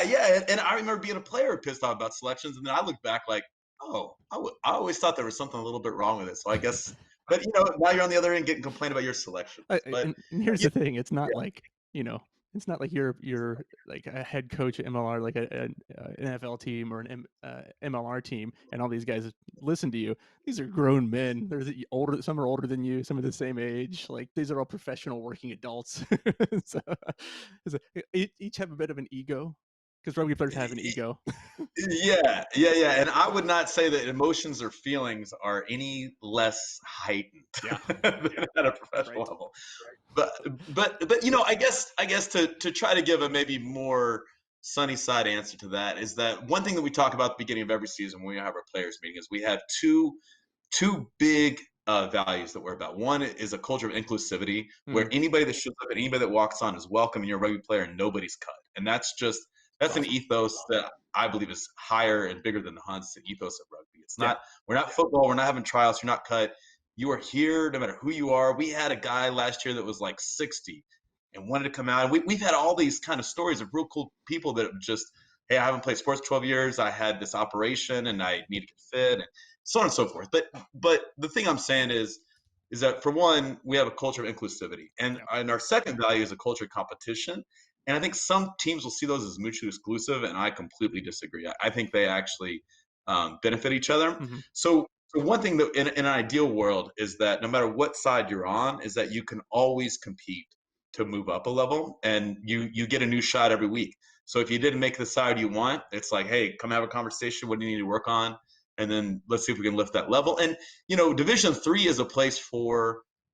Yeah. And I remember being a player pissed off about selections, and then I look back like, oh, I always thought there was something a little bit wrong with it. So I guess, but you know, now you're on the other end getting complained about your selection. But and here's the thing: it's not like, you know, it's not like you're like a head coach at MLR, like an NFL team or an MLR team, and all these guys listen to you. These are grown men. They're older. Some are older than you. Some are the same age. Like, these are all professional working adults. So each have a bit of an ego, because rugby players have an ego. Yeah. And I would not say that emotions or feelings are any less heightened than at a professional level. But you know, I guess to try to give a maybe more sunny side answer to that is that one thing that we talk about at the beginning of every season when we have our players meeting is we have two big values that we're about. One is a culture of inclusivity, where anybody that shows up and anybody that walks on is welcome, and you're a rugby player and nobody's cut. And that's an ethos that I believe is higher and bigger than the Huns, the ethos of rugby. It's not, we're not football, we're not having tryouts, you're not cut. You are here no matter who you are. We had a guy last year that was like 60 and wanted to come out. And we've had all these kind of stories of real cool people that have just, hey, I haven't played sports 12 years. I had this operation and I need to get fit, and so on and so forth. But the thing I'm saying is that, for one, we have a culture of inclusivity. And our second value is a culture of competition. And I think some teams will see those as mutually exclusive, and I completely disagree. I think they actually benefit each other. So one thing that in an ideal world is that no matter what side you're on, is that you can always compete to move up a level, and you get a new shot every week. So if you didn't make the side you want, it's like, hey, come have a conversation. What do you need to work on? And then let's see if we can lift that level. And, you know, Division III is a place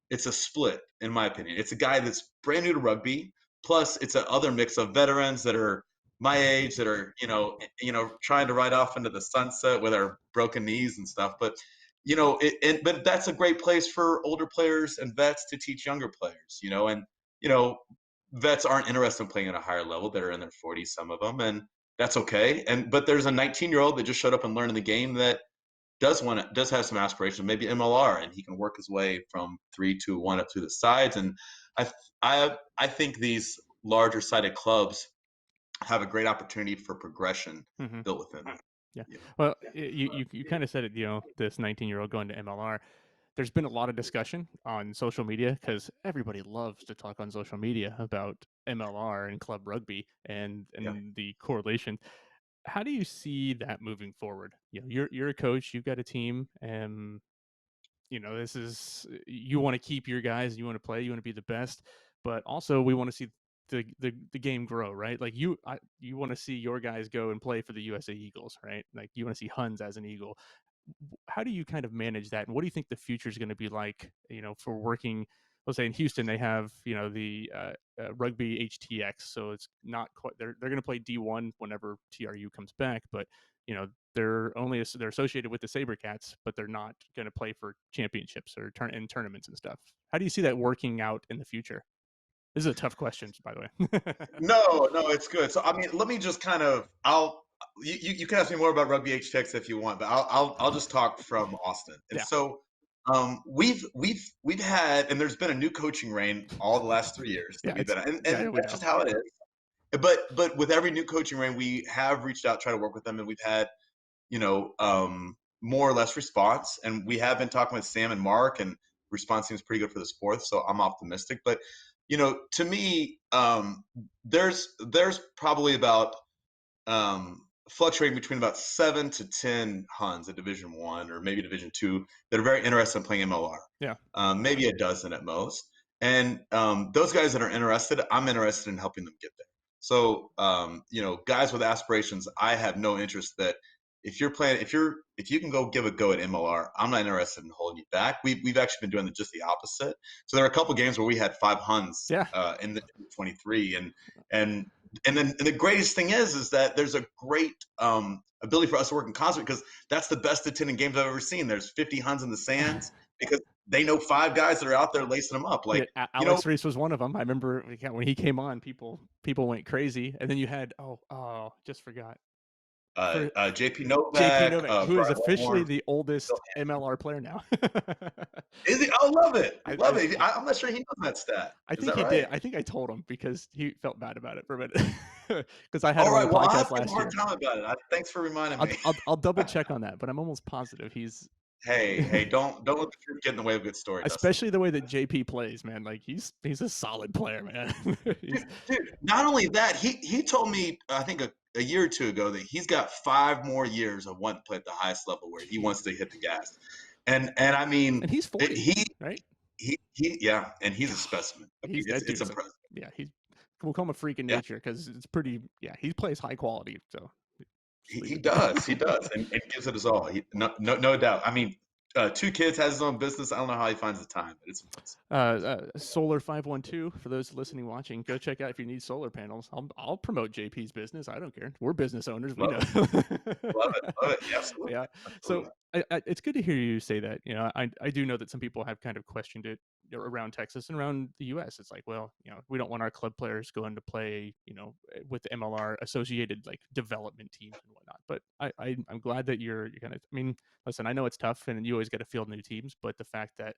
it's a split, in my opinion. It's a guy that's brand new to rugby. Plus, it's an other mix of veterans that are my age that are, you know, trying to ride off into the sunset with our broken knees and stuff. But, you know, but that's a great place for older players and vets to teach younger players, you know, and, you know, vets aren't interested in playing at a higher level. That are in their 40s, some of them, and that's okay. But there's a 19-year-old that just showed up and learned the game that does have some aspirations, maybe MLR, and he can work his way from 3-1 up through the sides. And I think these larger sided clubs have a great opportunity for progression built within them. Yeah. Well, you kind of said it, you know, this 19-year-old going to MLR. There's been a lot of discussion on social media, because everybody loves to talk on social media about MLR and club rugby and the correlation. How do you see that moving forward? You know, you're a coach, you've got a team, and you know, this is, you want to keep your guys, you want to play, you want to be the best, but also we want to see the game grow, right? Like you want to see your guys go and play for the USA Eagles, right? Like you want to see Huns as an Eagle. How do you kind of manage that, and what do you think the future is going to be like, you know, for working? Let's say in Houston they have, you know, the rugby HTX, so it's not quite, they're going to play D1 whenever TRU comes back, but you know, they're associated with the SaberCats, but they're not going to play for championships or in tournaments and stuff. How do you see that working out in the future? This is a tough question, by the way. No, it's good. So I mean, let me just kind of, you can ask me more about rugby HTX if you want, but I'll just talk from Austin. And so we've had, and there's been a new coaching reign all the last 3 years that we've been at, and that's just how it is. But with every new coaching reign, we have reached out, try to work with them, and we've had, you know, more or less response. And we have been talking with Sam and Mark, and response seems pretty good for this fourth, so I'm optimistic. But you know, to me, there's probably about fluctuating between about 7 to 10 Huns at Division I or maybe Division II that are very interested in playing MLR. Yeah. Maybe a dozen at most. And those guys that are interested, I'm interested in helping them get there. So, you know, guys with aspirations, I have no interest that if you're playing, if you can go give a go at MLR, I'm not interested in holding you back. We've actually been doing just the opposite. So there are a couple games where we had 5 Huns in the 23, and then the greatest thing is that there's a great ability for us to work in concert, because that's the best attending games I've ever seen. There's 50 Huns in the stands because they know 5 guys that are out there lacing them up. Like, Alex Rees was one of them. I remember when he came on, people went crazy. And then you had just forgot. JP Novak, who is officially Warren, the oldest MLR player now. Is he? I love it. Love it. I'm not sure he knows that stat. I think he did. I think I told him because he felt bad about it for a minute. Because I had him on the podcast last year. I had a hard time about it. Thanks for reminding me. I'll double check on that, but I'm almost positive he's. Hey! Don't let the truth get in the way of a good story. Especially the way that JP plays, man. Like he's a solid player, man. Dude, not only that, he told me I think a year or two ago that he's got 5 more years of wanting to play at the highest level where he wants to hit the gas. And I mean, and he's 40, right? Yeah, and he's a specimen. It's impressive. We'll call him a freak in nature because it's pretty. Yeah, he plays high quality, so. He does, and gives it his all. No doubt. I mean, 2 kids, has his own business. I don't know how he finds the time, but it's Solar 512 for those listening, watching. Go check out if you need solar panels. I'll promote JP's business. I don't care. We're business owners. We know. Love it. Absolutely. Yeah. So it's good to hear you say that. I do know that some people have kind of questioned it around Texas and around the U.S. It's like, well, we don't want our club players going to play, with the MLR associated like development teams and whatnot. But I'm glad that you're kind of. I mean, listen, I know it's tough and you always got to field new teams, but the fact that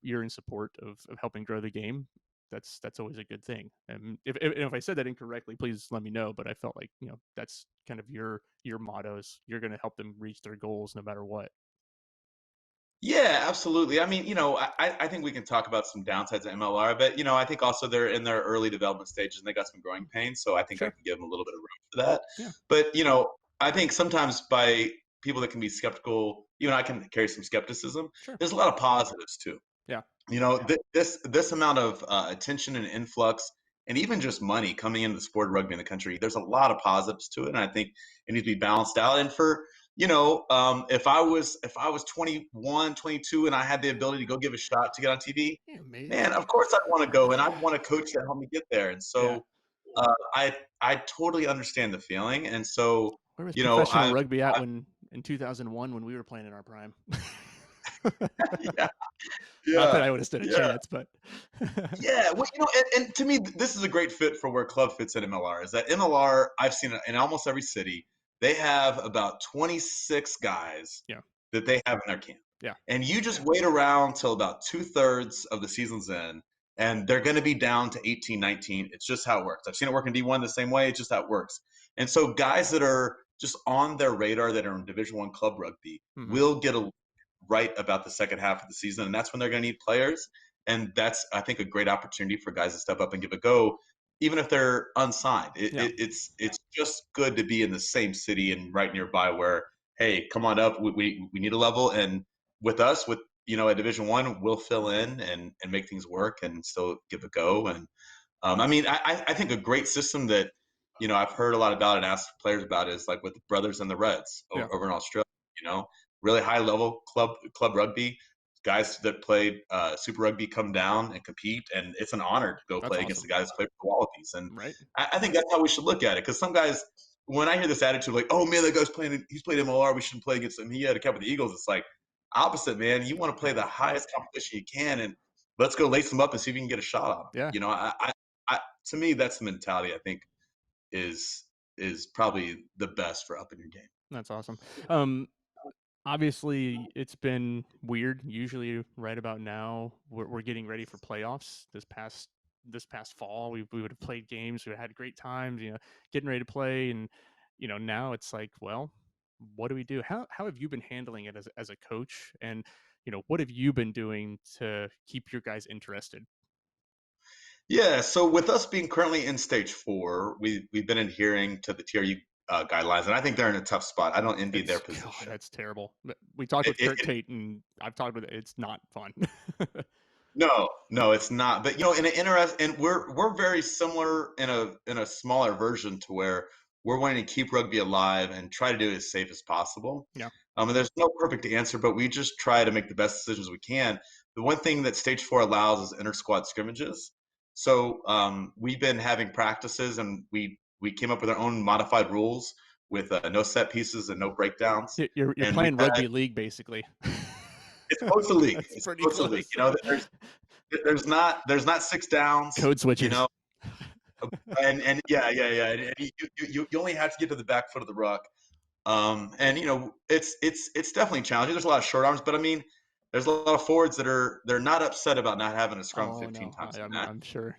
you're in support of helping grow the game, that's always a good thing. And if I said that incorrectly, please let me know. But I felt like that's kind of your motto is you're going to help them reach their goals no matter what. Yeah, absolutely. I mean, I think we can talk about some downsides of MLR, but I think also they're in their early development stages and they got some growing pains, so I think I can give them a little bit of room for that. Yeah. But I think sometimes by people that can be skeptical, even I can carry some skepticism. Sure. There's a lot of positives too. Yeah. This amount of attention and influx, and even just money coming into the sport of rugby in the country, there's a lot of positives to it, and I think it needs to be balanced out. And for if I was 21, 22, and I had the ability to go give a shot to get on TV, man, of course I'd want to go, and I'd want a coach to help me get there. And so, I totally understand the feeling. And so, where was professional rugby at in 2001 when we were playing in our prime? Yeah. Not that I would have stood a chance, but yeah. Well, and to me, this is a great fit for where club fits in MLR. Is that MLR? I've seen it in almost every city. They have about 26 guys that they have in their camp. Yeah. And you just wait around till about 2/3 of the season's in, and they're going to be down to 18, 19. It's just how it works. I've seen it work in D1 the same way. It's just how it works. And so guys that are just on their radar that are in Division I club rugby will get right about the second half of the season, and that's when they're going to need players. And that's, I think, a great opportunity for guys to step up and give a go. Even if they're unsigned, it's just good to be in the same city and right nearby where, hey, come on up. We need a level. And with us, with, at Division I, we'll fill in and make things work and still give a go. And I mean, I think a great system that, I've heard a lot about and asked players about is like with the Brothers and the Reds over in Australia, really high level club rugby. Guys that played Super Rugby come down and compete, and it's an honor to go play against the guys that play for the Wallabies. And I think that's how we should look at it, because some guys, when I hear this attitude like, oh man, that guy's he's played MLR, we shouldn't play against him, he had a cap with the Eagles, it's like opposite, man. You want to play the highest competition you can, and let's go lace them up and see if you can get a shot on them. To me, that's the mentality I think is probably the best for upping your game. That's awesome. Obviously, it's been weird. Usually, right about now, we're getting ready for playoffs. This past fall, we would have played games. We had great times, getting ready to play. And now it's like, well, what do we do? How have you been handling it as a coach? And what have you been doing to keep your guys interested? Yeah, so with us being currently in stage 4, we've been adhering to the TRU guidelines, and I think they're in a tough spot. I don't envy their position. God, that's terrible. We talked with Kurt Tate, and I've talked with it. It's not fun. No, it's not. But in an and we're very similar in a smaller version to where we're wanting to keep rugby alive and try to do it as safe as possible. Yeah. And there's no perfect answer, but we just try to make the best decisions we can. The one thing that stage 4 allows is inter squad scrimmages. So we've been having practices, and we came up with our own modified rules with no set pieces and no breakdowns. You're playing rugby league, basically. It's supposed to leak. It's It's pretty supposed to close. leak. You know, there's not 6 downs. Code switches. You know, and yeah. And you only have to get to the back foot of the ruck. And you know, it's definitely challenging. There's a lot of short arms, but I mean, there's a lot of forwards they're not upset about not having a scrum 15 times. I'm sure.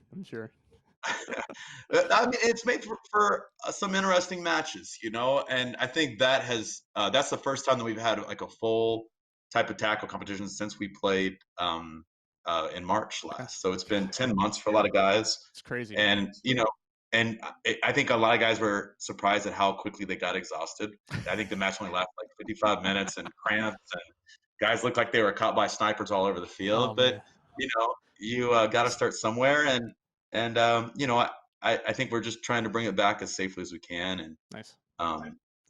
I mean, it's made for some interesting matches, you know, and I think that's the first time that we've had like a full type of tackle competition since we played in March last. So it's been 10 months for a lot of guys. It's crazy. And, you know, and I think a lot of guys were surprised at how quickly they got exhausted. I think the match only lasted like 55 minutes and cramps, and guys looked like they were caught by snipers all over the field. But, you know, you got to start somewhere. And you know, I think we're just trying to bring it back as safely as we can. And nice.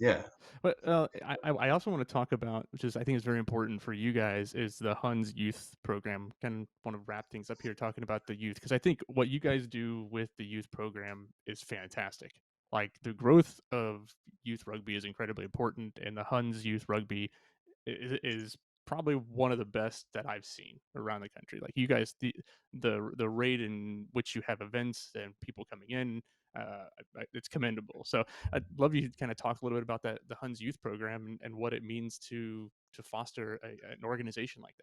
Yeah. But I also want to talk about, which is I think is very important for you guys, is the Huns youth program. Kind of want to wrap things up here talking about the youth, because I think what you guys do with the youth program is fantastic. Like the growth of youth rugby is incredibly important, and the Huns youth rugby is probably one of the best that I've seen around the country. Like you guys, the rate in which you have events and people coming in, it's commendable. So I'd love you to kind of talk a little bit about the Huns youth program and what it means to foster an organization like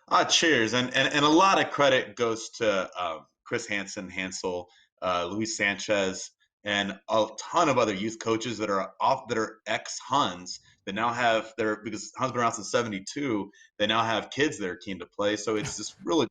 that. Cheers. And a lot of credit goes to Chris Hansel, Luis Sanchez, and a ton of other youth coaches that are ex-Huns that now have because Huns been around since 72, they now have kids that are keen to play. So it's this really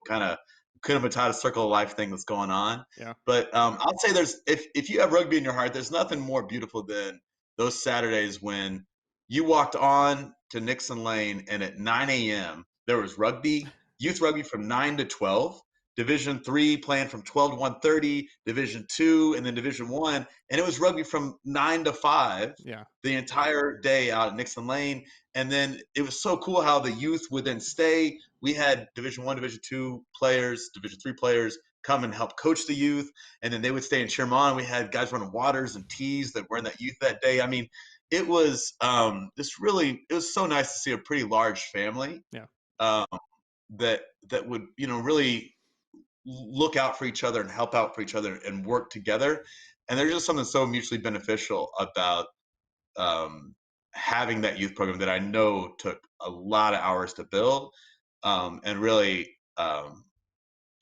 kind of Kuna Matata circle of life thing that's going on. Yeah. But I'll say if you have rugby in your heart, there's nothing more beautiful than those Saturdays when you walked on to Nixon Lane and at 9 a.m. there was rugby, youth rugby from 9 to 12. Division 3 playing from 12 to 1:30, Division 2, and then Division 1. And it was rugby from 9 to 5 the entire day out at Nixon Lane. And then it was so cool how the youth would then stay. We had Division 1, Division 2 players, Division 3 players come and help coach the youth. And then they would stay and cheer them on. We had guys running waters and teas that were in that youth that day. I mean, it was it was so nice to see a pretty large family that would, you know, really look out for each other and help out for each other and work together. And there's just something so mutually beneficial about having that youth program that I know took a lot of hours to build. And really,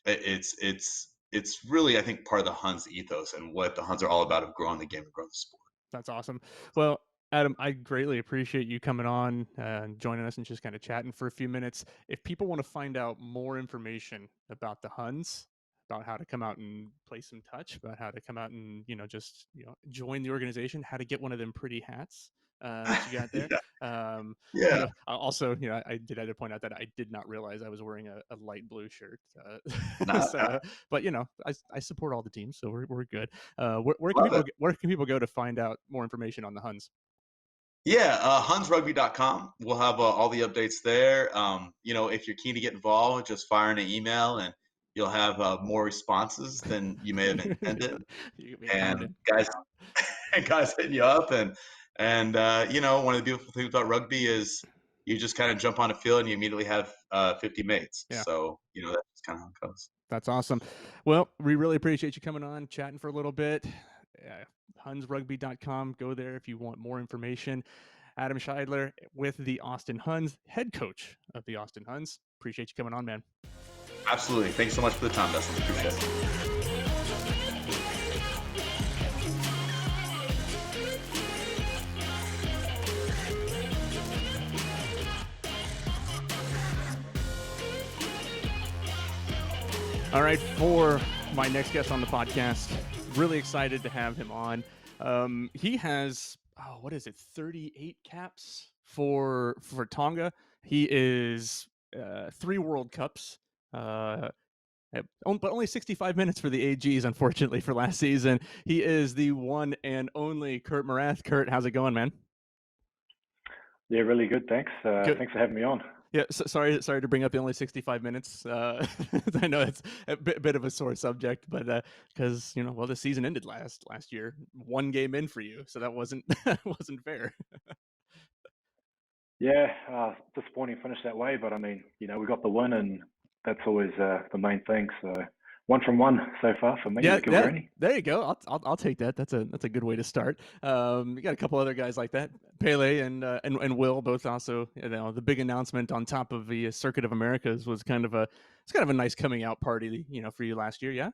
it's really, I think, part of the Huns ethos and what the Huns are all about of growing the game and growing the sport. That's awesome. Well, Adam, I greatly appreciate you coming on and joining us and just kind of chatting for a few minutes. If people want to find out more information about the Huns, about how to come out and play some touch, about how to come out and, you know, just, you know, join the organization, how to get one of them pretty hats that you got there. You know, also, you know, I did have to point out that I did not realize I was wearing a light blue shirt. But you know, I support all the teams, so we're good. Where can people go to find out more information on the Huns? Yeah, hunsrugby.com. We'll have all the updates there. You know, if you're keen to get involved, just fire in an email and you'll have more responses than you may have intended. And guys hitting you up. And you know, one of the beautiful things about rugby is you just kind of jump on a field and you immediately have 50 mates. Yeah. So, you know, that's kind of how it goes. That's awesome. Well, we really appreciate you coming on, chatting for a little bit. hunsrugby.com. Go there if you want more information. Adam Scheidler with the Austin Huns, head coach of the Austin Huns. Appreciate you coming on, man. Absolutely. Thanks so much for the time, Dustin. Appreciate it. All right, for my next guest on the podcast, really excited to have him on. He has, 38 caps for Tonga. He is 3 World Cups, but only 65 minutes for the AGs, unfortunately, for last season. He is the one and only Kurt Morath. Kurt, how's it going, man? Yeah, really good. Thanks. Thanks for having me on. Yeah, sorry to bring up the only 65 minutes. I know it's a bit of a sore subject, but because you know, well, the season ended last year, 1 game in for you, so that wasn't fair. Yeah, disappointing finish that way, but I mean, we got the win, and that's always the main thing. So 1 from 1 so far for me. Yeah, the Gilgroni. there you go. I'll take that. That's a good way to start. You got a couple other guys like that, Pele and Will, both also. The big announcement on top of the Circuit of Americas was kind of a nice coming out party, for you last year. Yeah.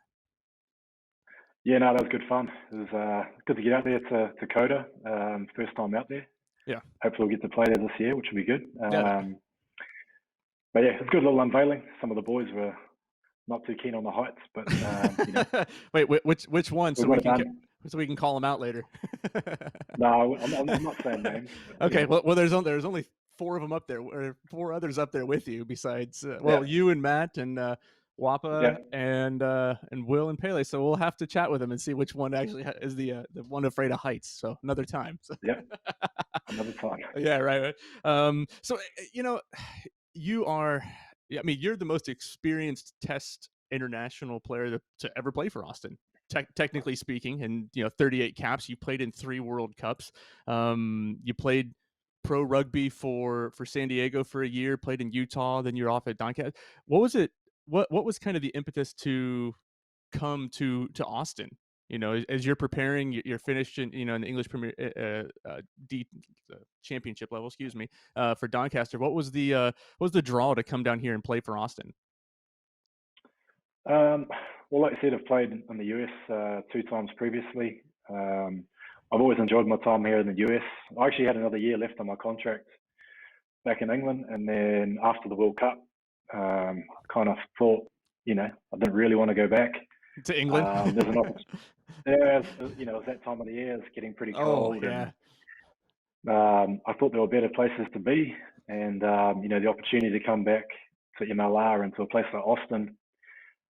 Yeah, no, that was good fun. It was good to get out there to Dakota. First time out there. Yeah. Hopefully we'll get to play there this year, which will be good. Yeah. But yeah, it's a good little unveiling. Some of the boys were not too keen on the heights, but Wait, which one? So we can call them out later. No, I'm not saying names. Okay, yeah. Well, there's only 4 of them up there, or 4 others up there with you besides you and Matt and Wapa and Will and Pele. So we'll have to chat with them and see which one actually is the one afraid of heights. So another time. So. Yeah, another time. Yeah, right. So you are. Yeah, I mean, you're the most experienced Test international player to ever play for Austin, technically speaking. And 38 caps. You played in 3 World Cups. You played pro rugby for San Diego for a year. Played in Utah. Then you're off at Doncaster. What was it? What was kind of the impetus to come to Austin? As you're preparing, you're finished in in the English Premier Championship level, for Doncaster. What was the draw to come down here and play for Austin? Well, like I said, I've played in the US 2 times previously. I've always enjoyed my time here in the US. I actually had another year left on my contract back in England, and then after the World Cup, I kind of thought, I didn't really want to go back to England. There's an opportunity. Yeah, it was that time of the year. It's getting pretty cold. Oh, yeah. And, I thought there were better places to be, and the opportunity to come back to MLR and to a place like Austin.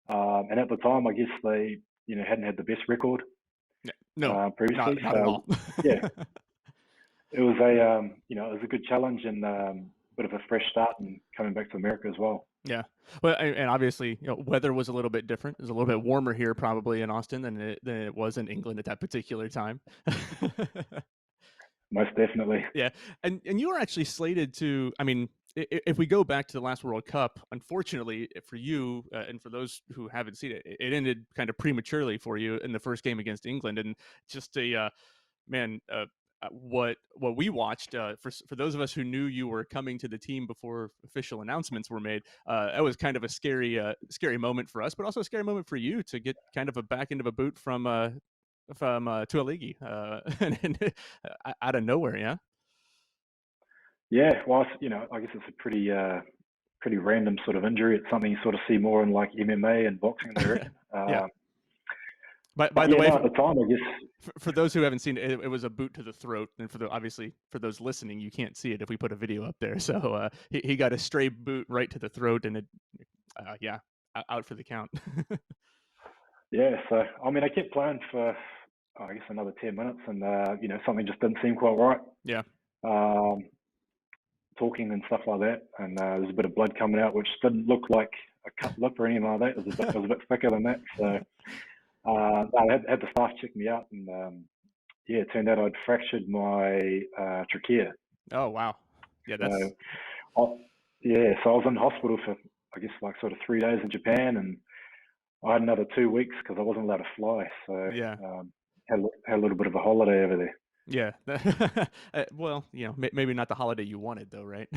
And at the time, I guess they hadn't had the best record. No, previously. Not at all. Yeah, it was a good challenge and a bit of a fresh start and coming back to America as well. Yeah, well, and obviously, weather was a little bit different. It was a little bit warmer here, probably in Austin than it was in England at that particular time. Most definitely. Yeah, and you were actually slated to. I mean, if we go back to the last World Cup, unfortunately for you and for those who haven't seen it, it ended kind of prematurely for you in the first game against England, and just what we watched for those of us who knew you were coming to the team before official announcements were made, that was kind of a scary moment for us, but also a scary moment for you to get kind of a back end of a boot from Tuilagi and out of nowhere. Yeah, well, I guess it's a pretty random sort of injury. It's something you sort of see more in like MMA and boxing. Yeah. By the way, at the time, I guess for those who haven't seen it, it was a boot to the throat, and obviously for those listening, you can't see it if we put a video up there. So he got a stray boot right to the throat, and it, out for the count. Yeah, so I mean, I kept playing for I guess another 10 minutes, and something just didn't seem quite right. Yeah. Talking and stuff like that, and there was a bit of blood coming out, which didn't look like a cut lip or anything like that. It was a bit thicker than that. So I had the staff check me out, and it turned out I'd fractured my trachea. Oh wow! Yeah, that's. So I was in hospital for I guess like sort of 3 days in Japan, and I had another 2 weeks because I wasn't allowed to fly. So had a little bit of a holiday over there. Yeah. Well, maybe not the holiday you wanted, though, right?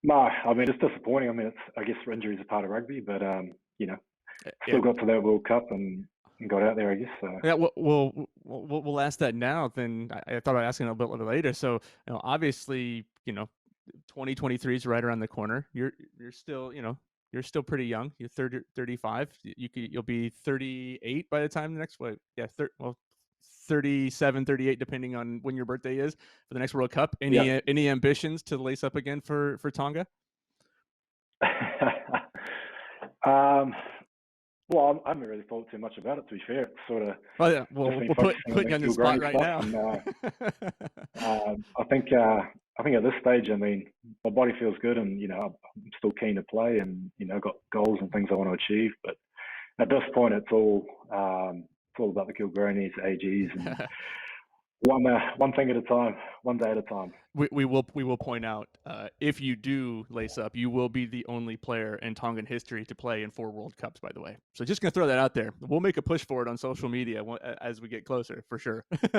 No, I mean, it's disappointing. I mean, I guess injuries are part of rugby, but still got to that World Cup and got out there, I guess. So. Yeah, we'll ask that now. Then I thought I'd ask it a little bit later. So, obviously, 2023 is right around the corner. You're still, you're still pretty young. You're 35. You'll be 38 by the time the next 37, 38, depending on when your birthday is for the next World Cup. Any ambitions to lace up again for Tonga? Well, I haven't really thought too much about it, to be fair. It's sort of. Well, yeah. Well, we'll put you on the spot right now. And, I think at this stage, I mean, my body feels good, and I'm still keen to play, and got goals and things I want to achieve. But at this point, it's all about the gilgronis, AGs, and One thing at a time, one day at a time. We will point out, if you do lace up, you will be the only player in Tongan history to play in 4 World Cups, by the way. So just going to throw that out there. We'll make a push for it on social media as we get closer, for sure. It'd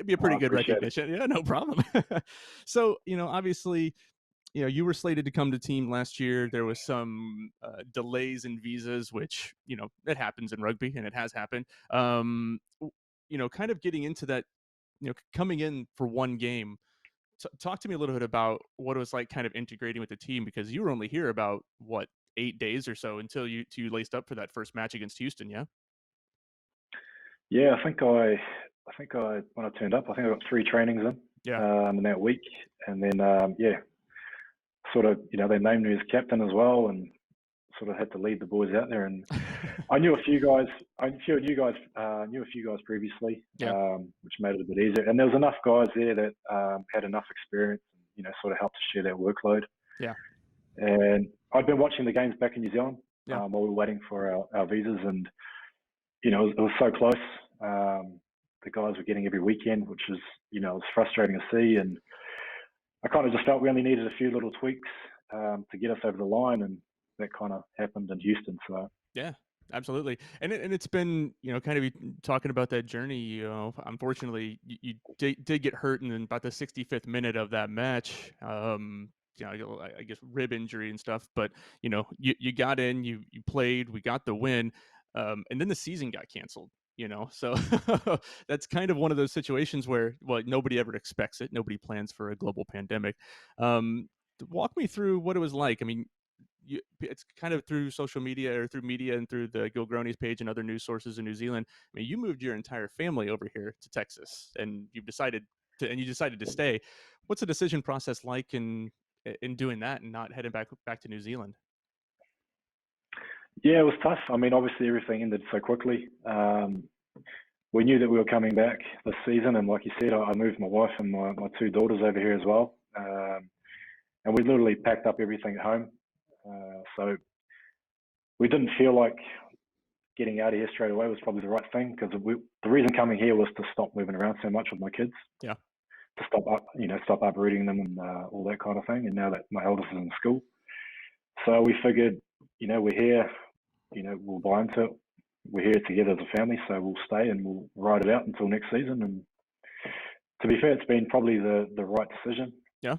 be a pretty good recognition. Yeah, no problem. So, obviously, you were slated to come to team last year. There was some delays in visas, which, it happens in rugby, and it has happened. Kind of getting into that, coming in for one game. Talk to me a little bit about what it was like kind of integrating with the team, because you were only here about 8 days or so until you laced up for that first match against Houston. Yeah. Yeah, I think I when I turned up, I think I got 3 trainings in that week, and then sort of they named me as captain as well, and sort of had to lead the boys out there. And I knew a few guys. I knew a few guys previously, which made it a bit easier. And there was enough guys there that had enough experience, and, sort of helped to share that workload. Yeah. And I'd been watching the games back in New Zealand while we were waiting for our visas, and it was so close. The guys were getting every weekend, which was it was frustrating to see. And I kind of just felt we only needed a few little tweaks to get us over the line, and that kind of happened in Houston. So yeah, absolutely. And it's been, kind of talking about that journey, unfortunately you did get hurt in about the 65th minute of that match. I guess rib injury and stuff, but you got in, you played, we got the win. And then the season got canceled, so that's kind of one of those situations where, nobody ever expects it. Nobody plans for a global pandemic. Walk me through what it was like. I mean, it's kind of through social media or through media and through the Gilgronis page and other news sources in New Zealand. I mean, you moved your entire family over here to Texas, and you decided to stay. What's the decision process like in doing that and not heading back to New Zealand? Yeah, it was tough. I mean, obviously everything ended so quickly. We knew that we were coming back this season, and like you said, I moved my wife and my 2 daughters over here as well. And we literally packed up everything at home. So we didn't feel like getting out of here straight away was probably the right thing, because the reason coming here was to stop moving around so much with my kids. Yeah. To stop uprooting them and all that kind of thing. And now that my eldest is in school, so we figured, we're here, we'll buy into it. We're here together as a family, so we'll stay and we'll ride it out until next season. And to be fair, it's been probably the right decision. Yeah.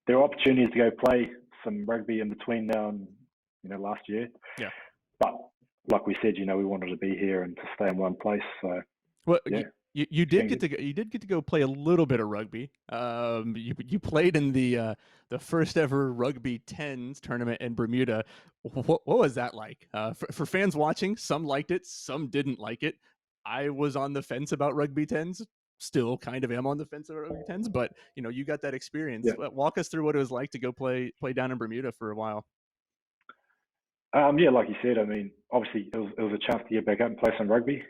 There are opportunities to go play some rugby in between now and last year. Yeah. But like we said, we wanted to be here and to stay in one place. So you did get to go play a little bit of rugby. You played in the first ever rugby 10s tournament in Bermuda. What was that like? For fans watching, some liked it, some didn't like it. I was on the fence about rugby 10s. Still kind of am on the fence about rugby 10s, but you got that experience. Yeah. Walk us through what it was like to go play down in Bermuda for a while. Yeah, like you said, I mean, obviously it was a chance to get back up and play some rugby,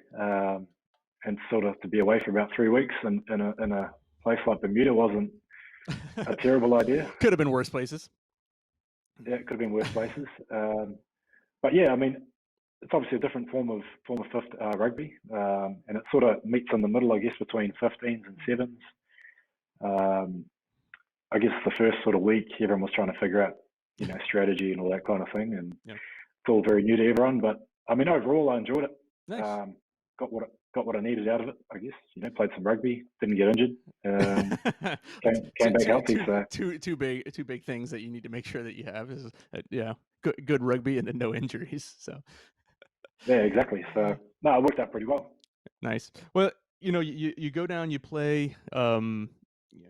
and sort of to be away for about 3 weeks in a place like Bermuda wasn't a terrible idea. Could have been worse places. Yeah, it could have been worse places. But yeah, I mean, it's obviously a different form of rugby, and it sort of meets in the middle, I guess, between 15s and 7s. I guess the first sort of week, everyone was trying to figure out, strategy and all that kind of thing, and it's all very new to everyone. But I mean, overall, I enjoyed it. Nice. Got what I needed out of it, I guess. Played some rugby, didn't get injured, came back healthy. So two big things that you need to make sure that you have is good rugby and then no injuries. So. Yeah, exactly. So no, it worked out pretty well. Nice. Well, you go down, you play.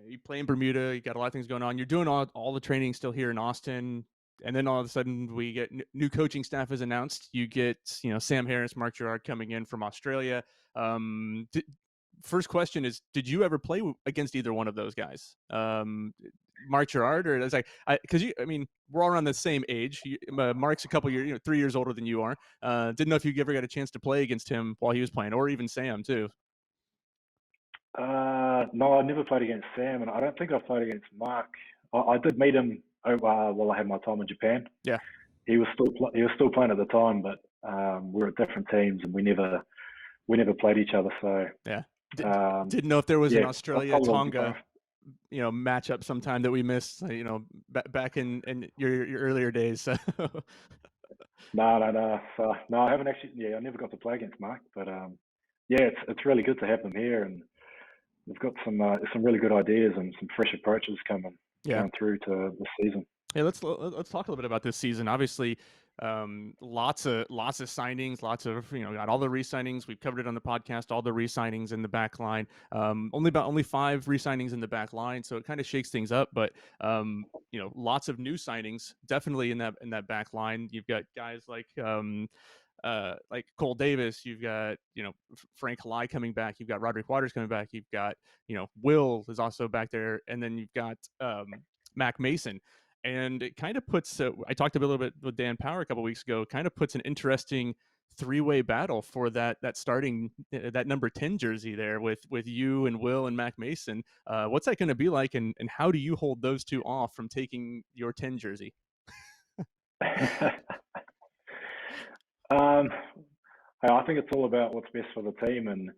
You play in Bermuda. You got a lot of things going on. You're doing all the training still here in Austin, and then all of a sudden we get new coaching staff is announced. You get Sam Harris, Mark Gerard coming in from Australia. First question is, did you ever play against either one of those guys? Mark Gerard, or it's like, because we're all around the same age. Mark's a couple years, 3 years older than you are. Didn't know if you ever got a chance to play against him while he was playing, or even Sam too. No, I never played against Sam, and I don't think I've played against Mark. I did meet him while I had my time in Japan. Yeah, he was still playing at the time, but we were at different teams, and we never we never played each other. So yeah, didn't know if there was an Australia Tonga matchup sometime that we missed. Back in your earlier days. So. No. So, no, I haven't actually. Yeah, I never got to play against Mark, but yeah, it's really good to have them here, and they've got some really good ideas and some fresh approaches coming through to this season. Yeah, let's talk a little bit about this season. Obviously, lots of signings, got all the re-signings. We've covered it on the podcast. All the re-signings in the back line. Only 5 re-signings in the back line, so it kind of shakes things up. But lots of new signings, definitely in that back line. You've got guys like Cole Davis, you've got Frank Halai coming back, you've got Roderick Waters coming back, you've got Will is also back there, and then you've got Mac Mason. And it kind of puts, I talked a little bit with Dan Power a couple weeks ago, kind of puts an interesting 3-way battle for that starting, that number 10 jersey there with you and Will and Mac Mason. What's that going to be like, and how do you hold those two off from taking your 10 jersey? I think it's all about what's best for the team, and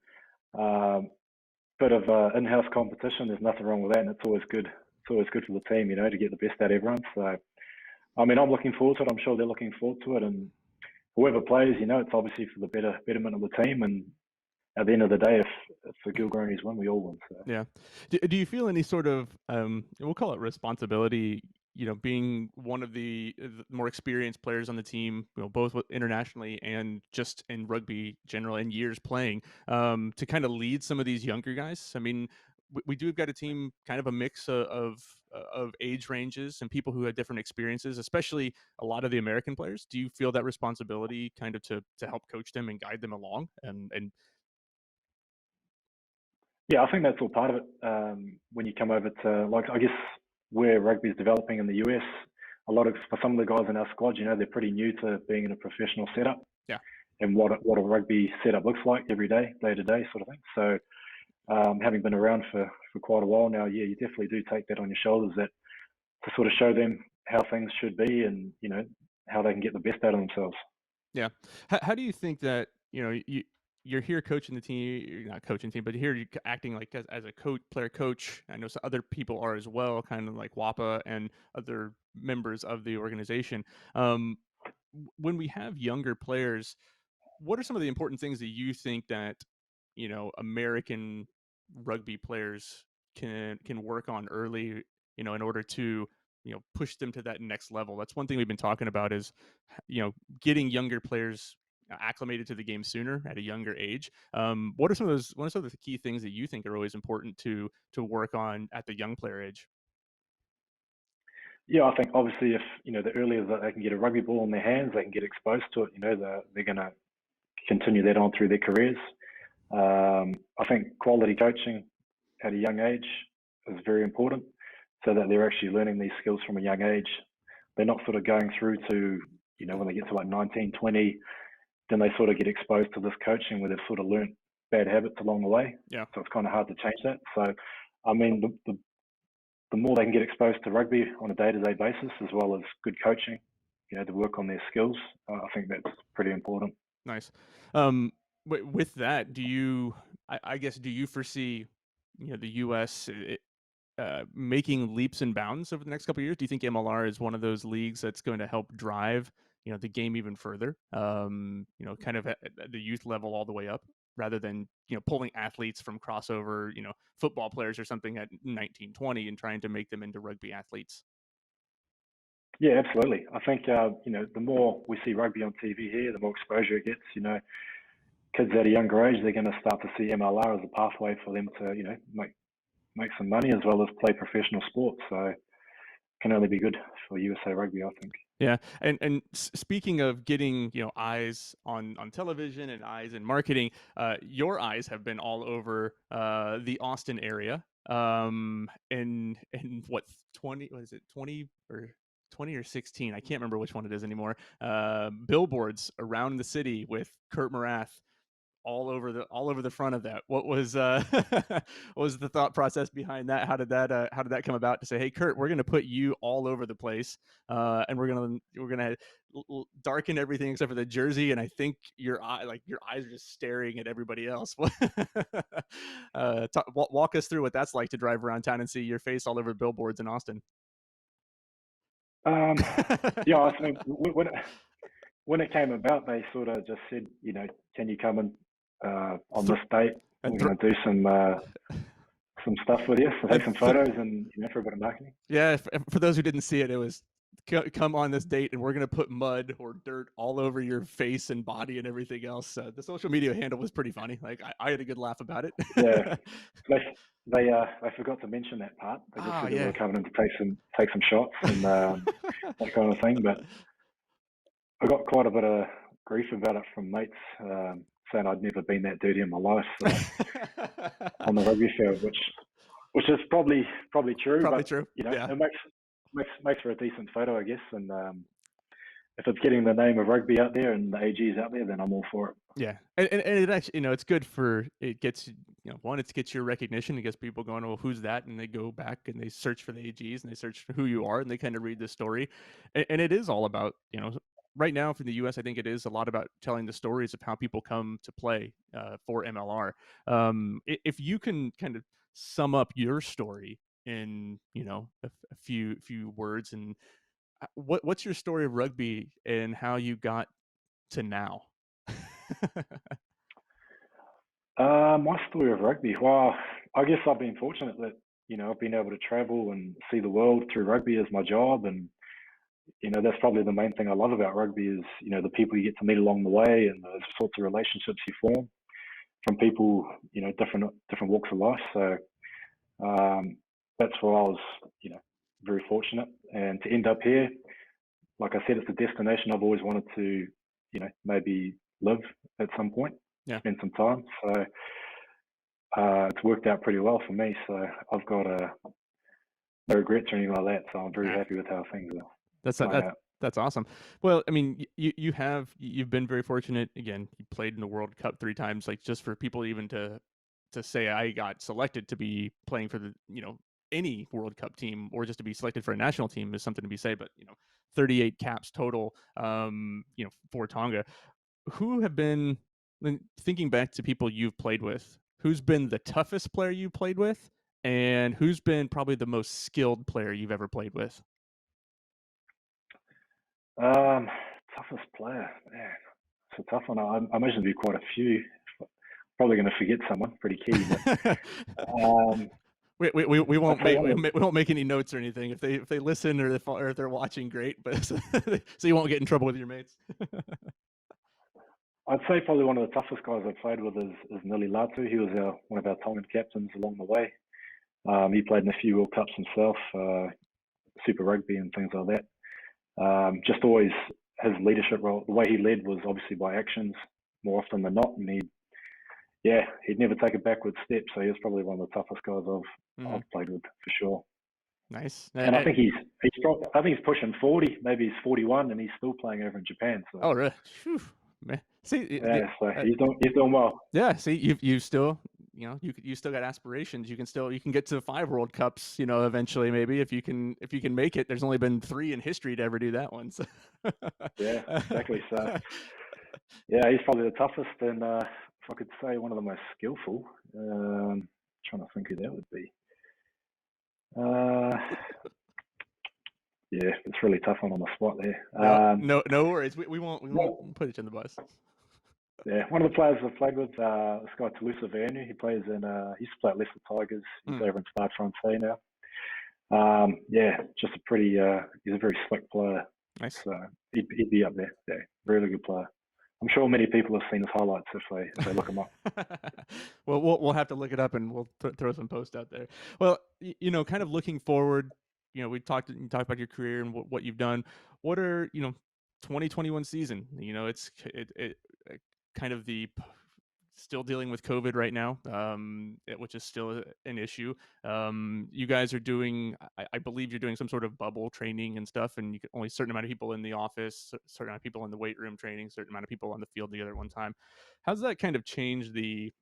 bit of in-house competition. There's nothing wrong with that, and it's always good. It's always good for the team, to get the best out of everyone. So, I mean, I'm looking forward to it. I'm sure they're looking forward to it, and whoever plays, it's obviously for the betterment of the team. And at the end of the day, if the gilgronis win, we all win. So. Yeah. Do you feel any sort of we'll call it responsibility? Being one of the more experienced players on the team, both internationally and just in rugby general and years playing, to kind of lead some of these younger guys. I mean, we do have got a team, kind of a mix of age ranges and people who had different experiences, especially a lot of the American players. Do you feel that responsibility kind of to help coach them and guide them along? And yeah, I think that's all part of it. When you come over to, I guess, where rugby is developing in the US, for some of the guys in our squad, they're pretty new to being in a professional setup. Yeah. And what a rugby setup looks like every day, day to day sort of thing. So, having been around for quite a while now, yeah, you definitely do take that on your shoulders, that to sort of show them how things should be, and how they can get the best out of themselves. Yeah. How do you think that you're here coaching the team? You're not coaching the team, but you're acting like as a player coach. I know some other people are as well, kind of like WAPA and other members of the organization. When we have younger players, what are some of the important things that you think that American rugby players can work on early, in order to push them to that next level? That's one thing we've been talking about, is getting younger players acclimated to the game sooner at a younger age. What are some of the key things that you think are always important to work on at the young player age? Yeah, I think obviously if the earlier that they can get a rugby ball in their hands, they can get exposed to it. They're going to continue that on through their careers. I think quality coaching at a young age is very important, so that they're actually learning these skills from a young age. They're not sort of going through to, when they get to like 19, 20, then they sort of get exposed to this coaching where they've sort of learnt bad habits along the way. Yeah. So it's kind of hard to change that. So, I mean, the more they can get exposed to rugby on a day-to-day basis, as well as good coaching, to work on their skills, I think that's pretty important. Nice. With that, do you foresee, the U.S. Making leaps and bounds over the next couple of years? Do you think MLR is one of those leagues that's going to help drive, the game even further? Kind of at the youth level all the way up, rather than pulling athletes from crossover, football players or something at 19, 20 and trying to make them into rugby athletes. Yeah, absolutely. I think the more we see rugby on TV here, the more exposure it gets. Kids at a younger age, they're going to start to see MLR as a pathway for them to make some money, as well as play professional sports. So it can only be good for USA Rugby, I think. Yeah, and speaking of getting eyes on television and eyes in marketing, your eyes have been all over the Austin area. In what 20 or 16? I can't remember which one it is anymore. Billboards around the city with Kurt Morath all over the front of that. What was what was the thought process behind that? How did that come about to say, hey Kurt, we're going to put you all over the place, and we're gonna darken everything except for the jersey, and I think your eyes are just staring at everybody else. Walk us through what that's like to drive around town and see your face all over billboards in Austin. Yeah, I mean, when it came about, they sort of just said, can you come in on this date? We're going to do some stuff with you, so take some photos and for a bit of marketing. Yeah, for those who didn't see it, it was come on this date and we're going to put mud or dirt all over your face and body and everything else. The social media handle was pretty funny. Like I had a good laugh about it. Yeah, they forgot to mention that part. They just said they were coming in to take some shots and that kind of thing. But I got quite a bit of grief about it from mates saying I'd never been that dirty in my life on the rugby field, which is probably true. Probably true. It makes for a decent photo, I guess. And if it's getting the name of rugby out there and the AGs out there, then I'm all for it. Yeah, and it actually, it's good for it gets it gets your recognition. It gets people going, well, who's that? And they go back and they search for the AGs and they search for who you are and they kind of read the story. And it is all about right now for the U.S., I think it is a lot about telling the stories of how people come to play for MLR. If you can kind of sum up your story in a few words, and what's your story of rugby and how you got to now? My story of rugby. Well, I guess I've been fortunate that I've been able to travel and see the world through rugby as my job, and that's probably the main thing I love about rugby is the people you get to meet along the way and the sorts of relationships you form from people different walks of life. So that's where I was very fortunate, and to end up here, like I said, it's a destination I've always wanted to maybe live at some point, spend some time. So it's worked out pretty well for me. So I've got no regrets or anything like that. So I'm very happy with how things are. That's awesome. Well, I mean, you've been very fortunate. Again, you played in the World Cup 3 times. Like, just for people even to say I got selected to be playing for the any World Cup team or just to be selected for a national team is something to be said. But 38 caps total, for Tonga. Who have been, thinking back to people you've played with, who's been the toughest player you played with, and who's been probably the most skilled player you've ever played with? Toughest player, man, it's a tough one. I imagine there'll be quite a few. Probably going to forget someone pretty key. But, we won't make any notes or anything if they listen or if they're watching. Great, but so you won't get in trouble with your mates. I'd say probably one of the toughest guys I've played with is Nili Latu. He was one of our Tongan captains along the way. He played in a few World Cups himself, Super Rugby and things like that. Just always his leadership role, the way he led was obviously by actions more often than not, and he'd never take a backward step. So he was probably one of the toughest guys I've played with for sure. Nice. And I think he's pushing 40, maybe he's 41, and he's still playing over in Japan. So. Oh, really? Whew, man. See, so he's doing well. Yeah. See, you still, you still got aspirations. You can get to 5 World Cups, eventually, maybe if you can make it. There's only been 3 in history to ever do that one. So. Yeah, exactly. So, yeah, he's probably the toughest, and if I could say one of the most skillful, trying to think who that would be. Yeah, it's really tough one on the spot there. No worries. We won't put it in the bus. Yeah, one of the players I've played with, this guy Talusa Vernu. He plays in. He used to play at Leicester Tigers. He's over in Stade Francais now. Yeah, just a pretty. He's a very slick player. Nice. So he'd be up there. Yeah, really good player. I'm sure many people have seen his highlights if they look him up. Well, we'll have to look it up and we'll throw some posts out there. Well, kind of looking forward, you talked about your career and what you've done. What are 2021 season? It's kind of the still dealing with COVID right now, which is still an issue. You guys are doing, I believe you're doing some sort of bubble training and stuff, and you can only a certain amount of people in the office, certain amount of people in the weight room training, certain amount of people on the field together at one time. How's that kind of changed the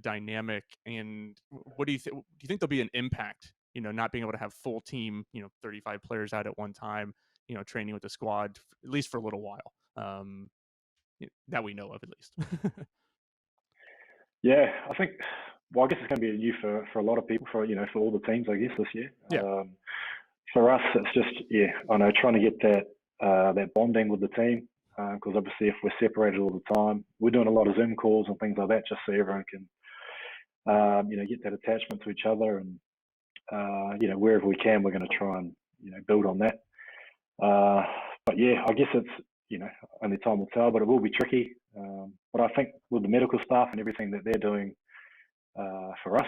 dynamic, and what do you think? Do you think there'll be an impact, not being able to have full team, 35 players out at one time, training with the squad, at least for a little while, that we know of at least? Yeah, I think. Well, I guess it's going to be new for a lot of people, for all the teams, I guess, this year. Yeah. For us, it's just I know, trying to get that bonding with the team, because obviously if we're separated all the time, we're doing a lot of Zoom calls and things like that, just so everyone can get that attachment to each other, and wherever we can, we're going to try and build on that. But yeah, I guess it's only time will tell, but it will be tricky. But I think with the medical staff and everything that they're doing for us,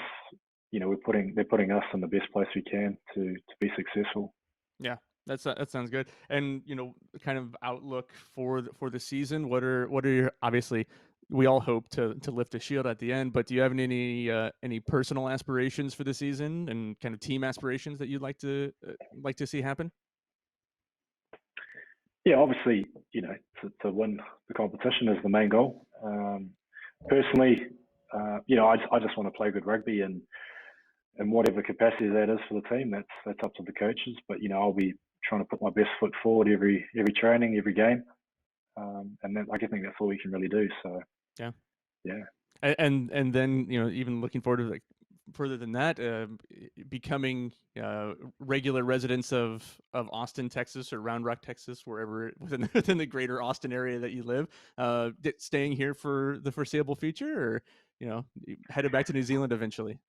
they're putting us in the best place we can to be successful. Yeah, that sounds good. And kind of outlook for the season. What are your, obviously we all hope to lift a shield at the end, but do you have any personal aspirations for the season and kind of team aspirations that you'd like to see happen? Yeah, obviously, to win the competition is the main goal. Personally, I just want to play good rugby, and whatever capacity that is for the team, that's up to the coaches. But I'll be trying to put my best foot forward every training, every game, and then I think that's all we can really do. So yeah. And then even looking forward to further than that, becoming regular residents of Austin, Texas, or Round Rock, Texas, wherever within the greater Austin area that you live, staying here for the foreseeable future, or headed back to New Zealand eventually?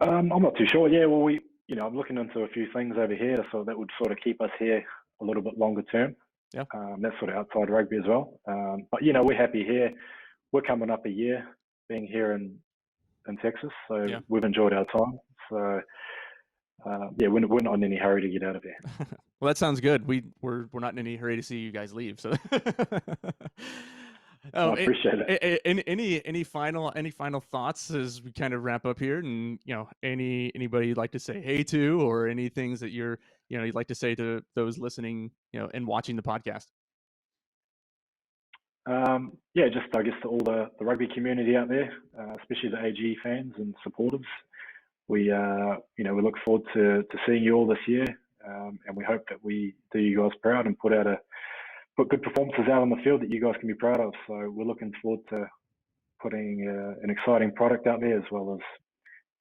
I'm not too sure. Yeah, well, I'm looking into a few things over here, so that would sort of keep us here a little bit longer term. Yeah. That's sort of outside rugby as well. But we're happy here. We're coming up a year being here in Texas, so we've enjoyed our time. So we're not in any hurry to get out of here. Well, that sounds good. We're not in any hurry to see you guys leave. So I appreciate it. Any final thoughts as we kind of wrap up here, and anybody you'd like to say hey to, or any things that you'd like to say to those listening and watching the podcast? Just I guess to all the rugby community out there, especially the AG fans and supporters. We look forward to seeing you all this year, and we hope that we do you guys proud and put good performances out on the field that you guys can be proud of. So we're looking forward to putting an exciting product out there, as well as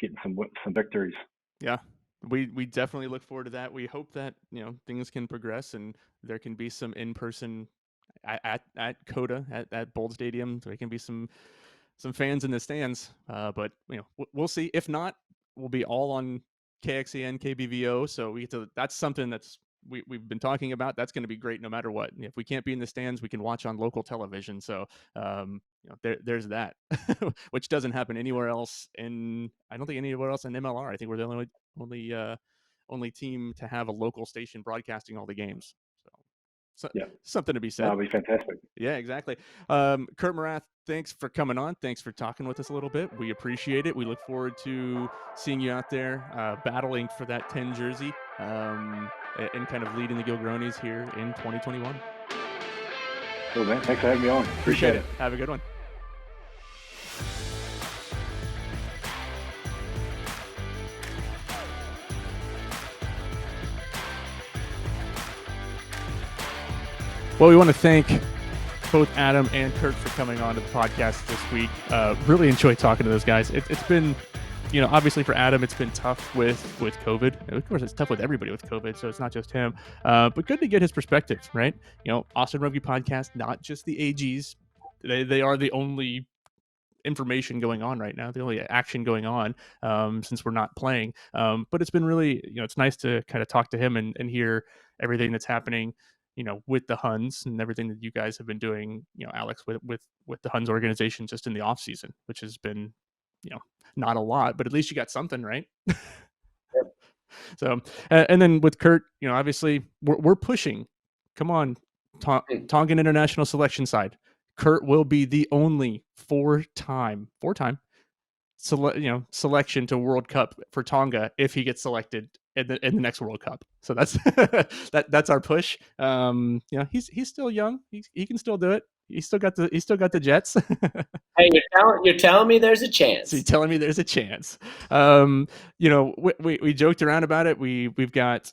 getting some victories. Yeah, we definitely look forward to that. We hope that things can progress and there can be some in-person at Coda at Bold Stadium. There can be some fans in the stands, but we'll see. If not, we'll be all on KXAN, KBVO. So that's something that's we've been talking about. That's going to be great no matter what. If we can't be in the stands, we can watch on local television. So there's that, which doesn't happen anywhere else I don't think anywhere else in MLR. I think we're the only team to have a local station broadcasting all the games. So something to be said. That'll be fantastic. Yeah, exactly. Kurt Morath, thanks for coming on. Thanks for talking with us a little bit. We appreciate it. We look forward to seeing you out there battling for that 10 jersey and kind of leading the Gilgronis here in 2021. Cool, man. Thanks for having me on. Appreciate it. Have a good one. Well, we want to thank both Adam and Kurt for coming on to the podcast this week. Really enjoyed talking to those guys. It's been, obviously for Adam, it's been tough with COVID. Of course, it's tough with everybody with COVID, so it's not just him. But good to get his perspective, right? Austin Rugby Podcast, not just the AGs. They are the only information going on right now, the only action going on since we're not playing. But it's been really, it's nice to kind of talk to him and hear everything that's happening with the Huns and everything that you guys have been doing, Alex, with the Huns organization just in the off season, which has been, not a lot, but at least you got something, right? Yep. So, and then with Kurt, obviously we're pushing. Come on, Tongan international selection side. Kurt will be the only four-time selection to World Cup for Tonga if he gets selected in the next World Cup. So that's that's our push. He's still young. He can still do it. He's still got the Jets. Hey, you're telling me there's a chance. So you're telling me there's a chance. We joked around about it. We've got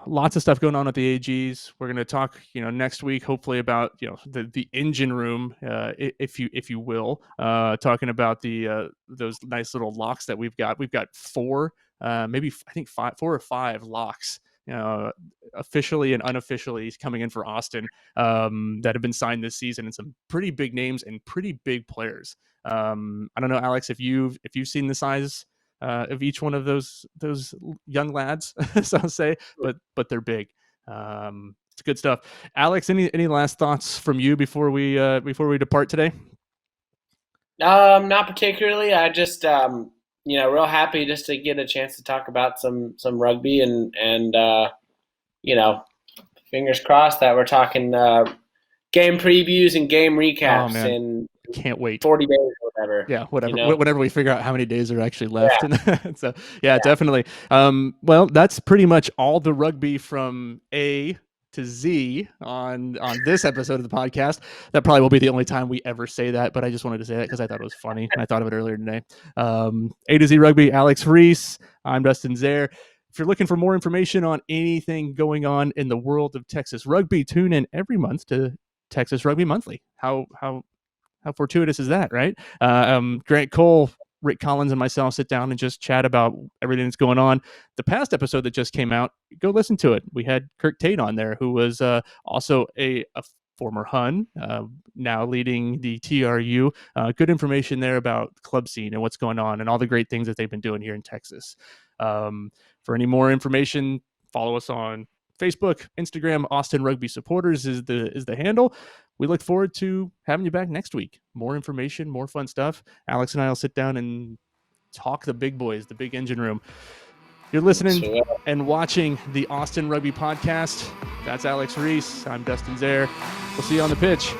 lots of stuff going on at the AGs. We're going to talk next week hopefully about the engine room, if you will, talking about those nice little locks that we've got. We've got four, maybe I think 4 or 5 locks, officially and unofficially coming in for Austin, that have been signed this season, and some pretty big names and pretty big players. I don't know, Alex, if you've seen the size of each one of those young lads, so I'll say, but they're big. It's good stuff. Alex, any last thoughts from you before we depart today? Not particularly. I just real happy just to get a chance to talk about some rugby and fingers crossed that we're talking game previews and game recaps in can't wait 40 days or whatever. Yeah, whenever we figure out how many days are actually left. Yeah. So definitely. Well, that's pretty much all the rugby from A to Z on this episode of the podcast. That probably will be the only time we ever say that, but I just wanted to say that because I thought it was funny and I thought of it earlier today. A to Z Rugby, Alex Rees. I'm Dustin Zaire. If you're looking for more information on anything going on in the world of Texas rugby, tune in every month to Texas Rugby Monthly. How fortuitous is that, right? Grant Cole, Rick Collins, and myself sit down and just chat about everything that's going on. The past episode that just came out, go listen to it. We had Kirk Tate on there, who was also a former Hun, now leading the TRU. Good information there about club scene and what's going on and all the great things that they've been doing here in Texas. For any more information, follow us on Facebook, Instagram. Austin Rugby Supporters is the handle. We look forward to having you back next week. More information, more fun stuff. Alex and I will sit down and talk the big boys, the big engine room. You're listening and watching the Austin Rugby Podcast. That's Alex Rees. I'm Dustin Zaire. We'll see you on the pitch.